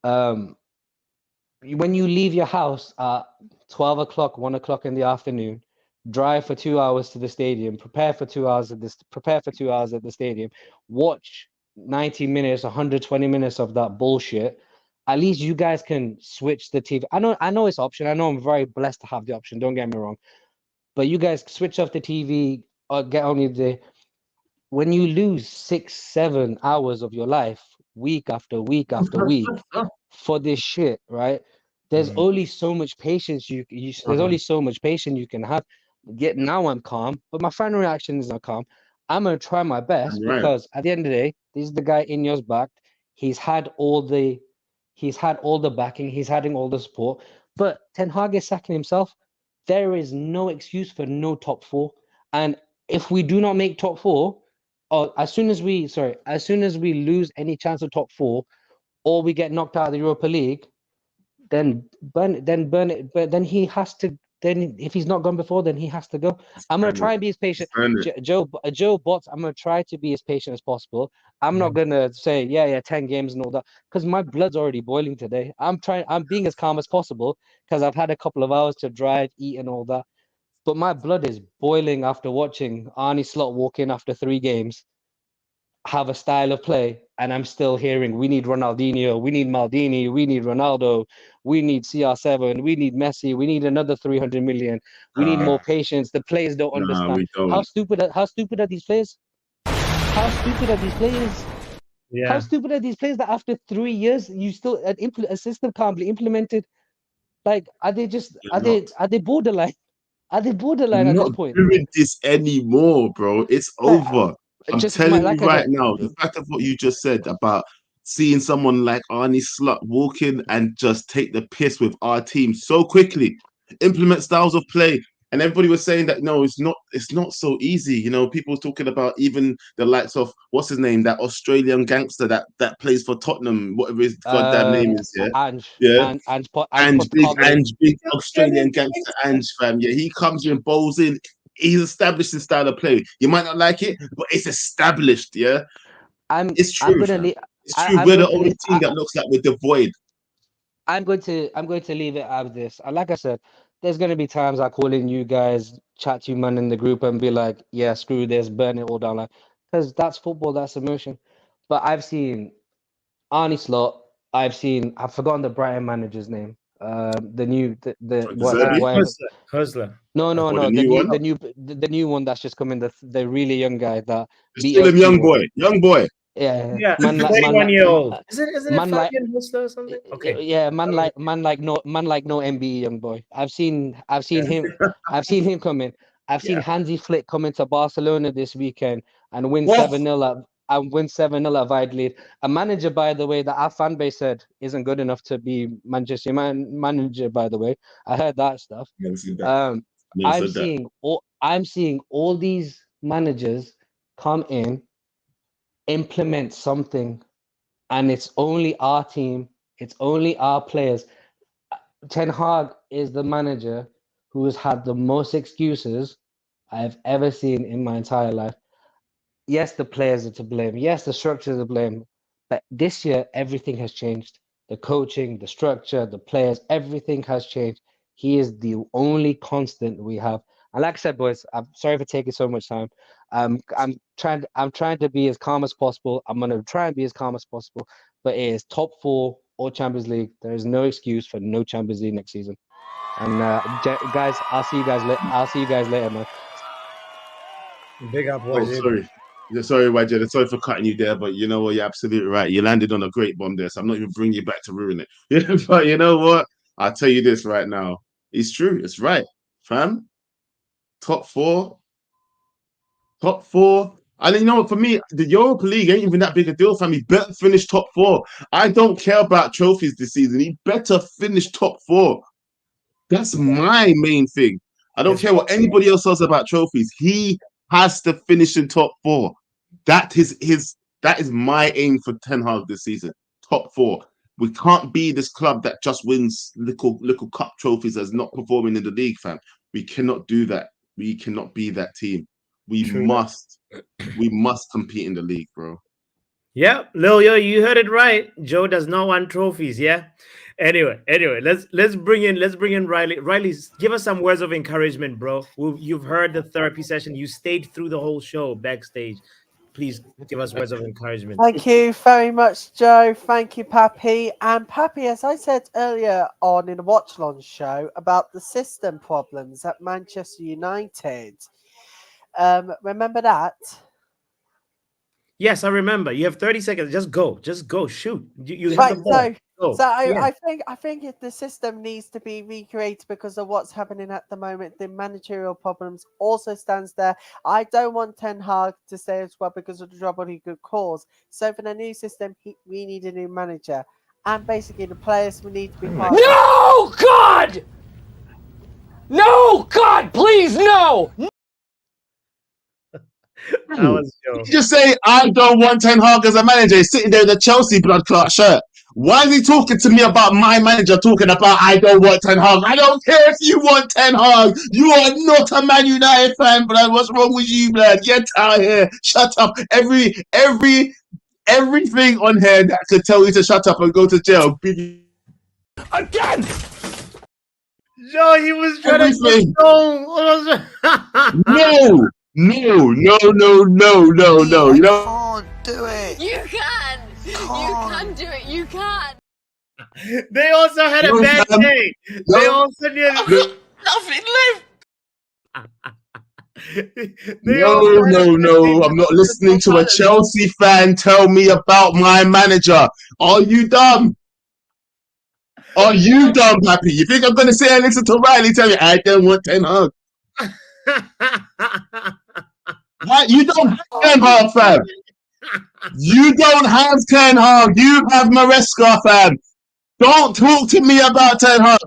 When you leave your house at 12 o'clock, 1 o'clock in the afternoon, drive for 2 hours to the stadium, prepare for 2 hours at the stadium, watch 90 minutes, 120 minutes of that bullshit. At least you guys can switch the TV. I know it's option. I know I'm very blessed to have the option. Don't get me wrong. But you guys switch off the TV or get on your day. When you lose 6, 7 hours of your life, week after week after week, for this shit, right? There's only so much patience there's only so much patience you can have. Yet now I'm calm, but my final reaction is not calm. I'm gonna try my best Right. because at the end of the day, this is the guy Ineos back. He's had all the backing, he's having all the support. But Ten Hag is sacking himself. There is no excuse for no top 4. And if we do not make top 4, or as soon as we lose any chance of top 4, or we get knocked out of the Europa League, then burn it. But then he has to. Then if he's not gone before, then he has to go. I'm gonna try and be as patient. Joe Botts, I'm gonna try to be as patient as possible. I'm not gonna say 10 games and all that because my blood's already boiling today. I'm being as calm as possible because I've had a couple of hours to drive, eat, and all that. But my blood is boiling after watching Arnie Slot walk in after 3 games, have a style of play, and I'm still hearing we need Ronaldinho, we need Maldini, we need Ronaldo, we need CR7, we need Messi, we need another 300 million, we need more patience. The players don't understand. We don't. How stupid are these players? How stupid are these players? Yeah. How stupid are these players that after 3 years you still a system can't be implemented? Like, are they borderline? Are they borderline I'm at this not point? doing this anymore, bro. It's Like, over. I'm telling you like I right said, now, the fact of what you just said about seeing someone like Arnie Slut walk in and just take the piss with our team so quickly, implement styles of play. And everybody was saying that no, it's not so easy. You know, people talking about even the likes of what's his name, that Australian gangster that plays for Tottenham, whatever his goddamn name is, yeah. Ange, Yeah. Ange Big Postecoglou. Ange, big Australian gangster Ange, fam. Yeah, he comes in, bowls in. He's established his style of play. You might not like it, but it's established. Yeah, it's I'm true, gonna fam. leave. It's true. I'm We're going the to only leave. team that looks like we're devoid. I'm going to leave it at this. And like I said, there's going to be times I call in you guys, chat to you man in the group, and be like, "Yeah, screw this, burn it all down," like because that's football, that's emotion. But I've seen Arnie Slot. I've forgotten the Brighton manager's name. The Zerbi whatever. Hustler. or the new one. The new one that's just coming. The really young guy that Just beat call us him young 2-1. boy. Young boy. Yeah, Yeah, man like 21-year-old. Isn't it man like Fabian Hustler or something? Okay. yeah, man like no MBE young boy. I've seen him. I've seen him come in. I've seen Yeah. Hansi Flick come into Barcelona this weekend and win Whoa. 7-0 at Valladolid. A manager, by the way, that our fan base said isn't good enough to be Manchester manager. By the way, I heard that stuff. Never seen that. Never I'm said that. seeing all these managers come in, implement something, and it's only our team, it's only our players. Ten Hag is the manager who has had the most excuses I've ever seen in my entire life. Yes, the players are to blame. Yes, the structure is to blame. But this year, everything has changed. The coaching, the structure, the players, everything has changed. He is the only constant we have. And like I said, boys, I'm sorry for taking so much time. I'm trying to be as calm as possible. I'm gonna try and be as calm as possible. But it is top 4 or Champions League. There is no excuse for no Champions League next season. And guys, I'll see you guys later, man. Big up, Oh, sorry. Yeah, sorry, Wajed. Sorry for cutting you there, but you know what? You're absolutely right. You landed on a great bomb there, so I'm not even bringing you back to ruin it. Yeah, but you know what? I'll tell you this right now. It's true. It's right, fam. Top 4. Top 4. And you know what? For me, the Europa League ain't even that big a deal, fam. He better finish top 4. I don't care about trophies this season. He better finish top 4. That's my main thing. I don't care what anybody else says about trophies. He has to finish in top 4. That is my aim for Ten Hag this season. Top 4. We can't be this club that just wins little cup trophies as not performing in the league, fam. We cannot do that. We cannot be that team. We must compete in the league, bro. Yeah, Lil, you heard it right. Joe does not want trophies. Yeah. Anyway, let's bring in Riley. Riley, give us some words of encouragement, bro. You've heard the therapy session. You stayed through the whole show backstage. Please give us words of encouragement. Thank you very much, Joe. Thank you, Pappy. And Pappy, as I said earlier on in the Watch Launch show about the system problems at Manchester United, remember that? Yes, I remember. You have 30 seconds. Just go. Shoot. You Right, have the ball. I think if the system needs to be recreated because of what's happening at the moment, the managerial problems also stands there. I don't want Ten Hag to stay as well because of the trouble he could cause. So for the new system, we need a new manager, and basically the players will need to be part. No, God! No, God, please, no! You just say, I don't want Ten Hag as a manager. He's sitting there in a Chelsea blood clot shirt. Why is he talking to me about my manager talking about I don't want Ten Hag? I don't care if you want Ten Hag. You are not a Man United fan, but what's wrong with you, man? Get out of here. Shut up. Everything on here that could tell you to shut up and go to jail. Again! Joe, he was trying to No. You know? Can't do it. You can. You can do it. You can. They also had a bad day. They also nearly nothing left. No. I'm not listening to a Chelsea fan tell me about my manager. Are you dumb? Are you dumb, Happy? You think I'm going to sit and listen to Riley tell me I don't want Ten Hag? What? You don't have Ten Hag, fam. You don't have Ten Hag. You have Maresca, fam. Don't talk to me about Ten Hag.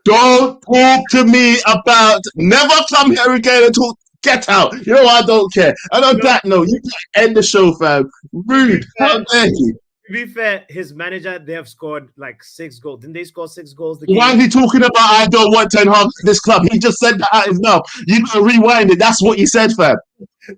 Don't talk to me about. Never come here again and talk. Get out. You know I don't care. And on that note, you can end the show, fam. Rude. How dare you? To be fair, his manager, they have scored like 6 goals. Didn't they score 6 goals? Why is he talking about I don't want Ten Hag for this club? He just said that out his mouth. You gotta rewind it. That's what he said, fam.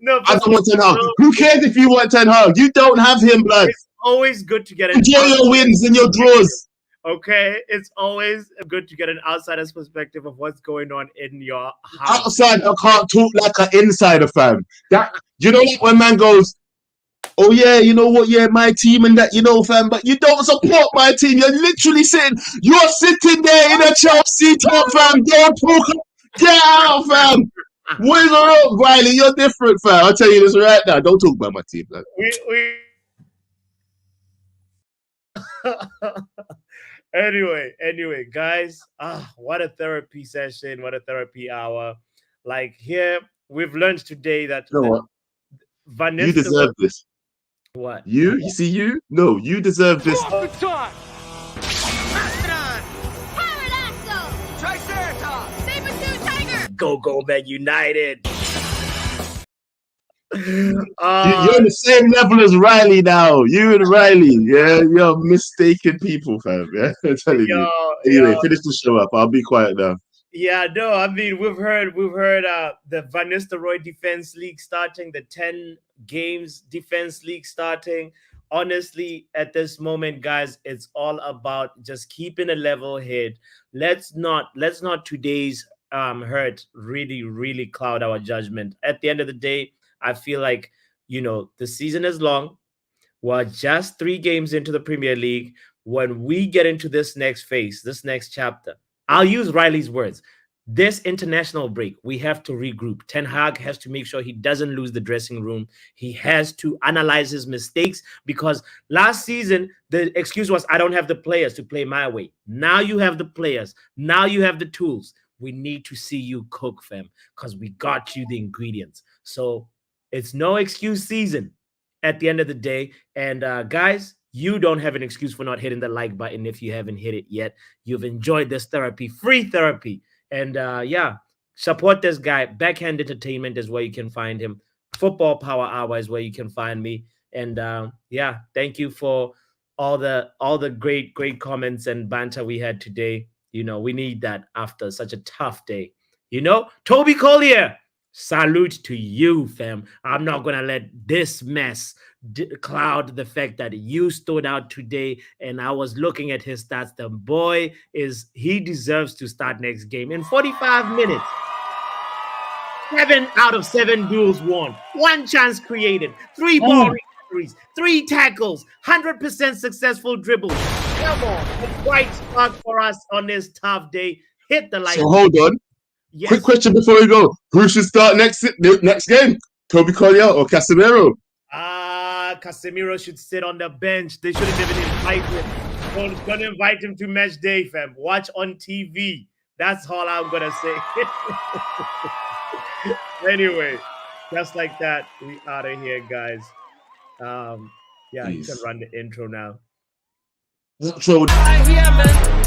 No, I don't want Ten Hag. Who cares if you want Ten Hag? You don't have him, blood. It's always good to get enjoy your wins and your draws. Okay, it's always good to get an outsider's perspective of what's going on in your house. Outside, I can't talk like an insider, fam. That you know when man goes, oh yeah, you know what, yeah, my team and that, you know, fam, but you don't support my team. You're literally sitting there in a Chelsea top, fam. Don't talk. Get out, fam. What is wrong, Riley? You're different, fam. I'll tell you this right now. Don't talk about my team, fam. Anyway, guys, what a therapy session, what a therapy hour. Like here, we've learned today that you know what? Van You deserve this. What? You see you? No, you deserve this. Go Man United. You're on the same level as Riley now. You and Riley, yeah, you're mistaken people, fam. Yeah, I'm telling you. Anyway, finish the show up. I'll be quiet now. Yeah, no, I mean we've heard the Van Nistelrooy Defense League starting, the 10 games Defense League starting. Honestly, at this moment, guys, it's all about just keeping a level head. Let's not today's hurt really cloud our judgment. At the end of the day, I feel like, you know, the season is long. We're just 3 games into the Premier League. When we get into this next phase, this next chapter, I'll use Riley's words. This international break, we have to regroup. Ten Hag has to make sure he doesn't lose the dressing room. He has to analyze his mistakes, because last season, the excuse was, I don't have the players to play my way. Now you have the players. Now you have the tools. We need to see you cook, fam, because we got you the ingredients. So it's no excuse season at the end of the day. And guys, you don't have an excuse for not hitting the like button if you haven't hit it yet. You've enjoyed this therapy, free therapy. And yeah, support this guy. Backhand Entertainment is where you can find him. Football Power Hour is where you can find me. And yeah, thank you for all the great comments and banter we had today. You know, we need that after such a tough day. You know, Toby Collier, salute to you, fam. I'm not going to let this mess cloud the fact that you stood out today. And I was looking at his stats. The boy he deserves to start next game in 45 minutes. 7 out of 7 duels won, 1 chance created, 3 ball recoveries, 3 tackles, 100% successful dribbles. Come on, a bright spark for us on this tough day. Hit the like. So hold on. Yes. Quick question before we go. Who should start next game? Toby Collier or Casemiro? Casemiro should sit on the bench. They shouldn't even invite him. Don't invite him to match day, fam. Watch on TV. That's all I'm gonna say. Anyway, just like that, we out of here, guys. Yeah, you can run the intro now. Intro. Yeah, man.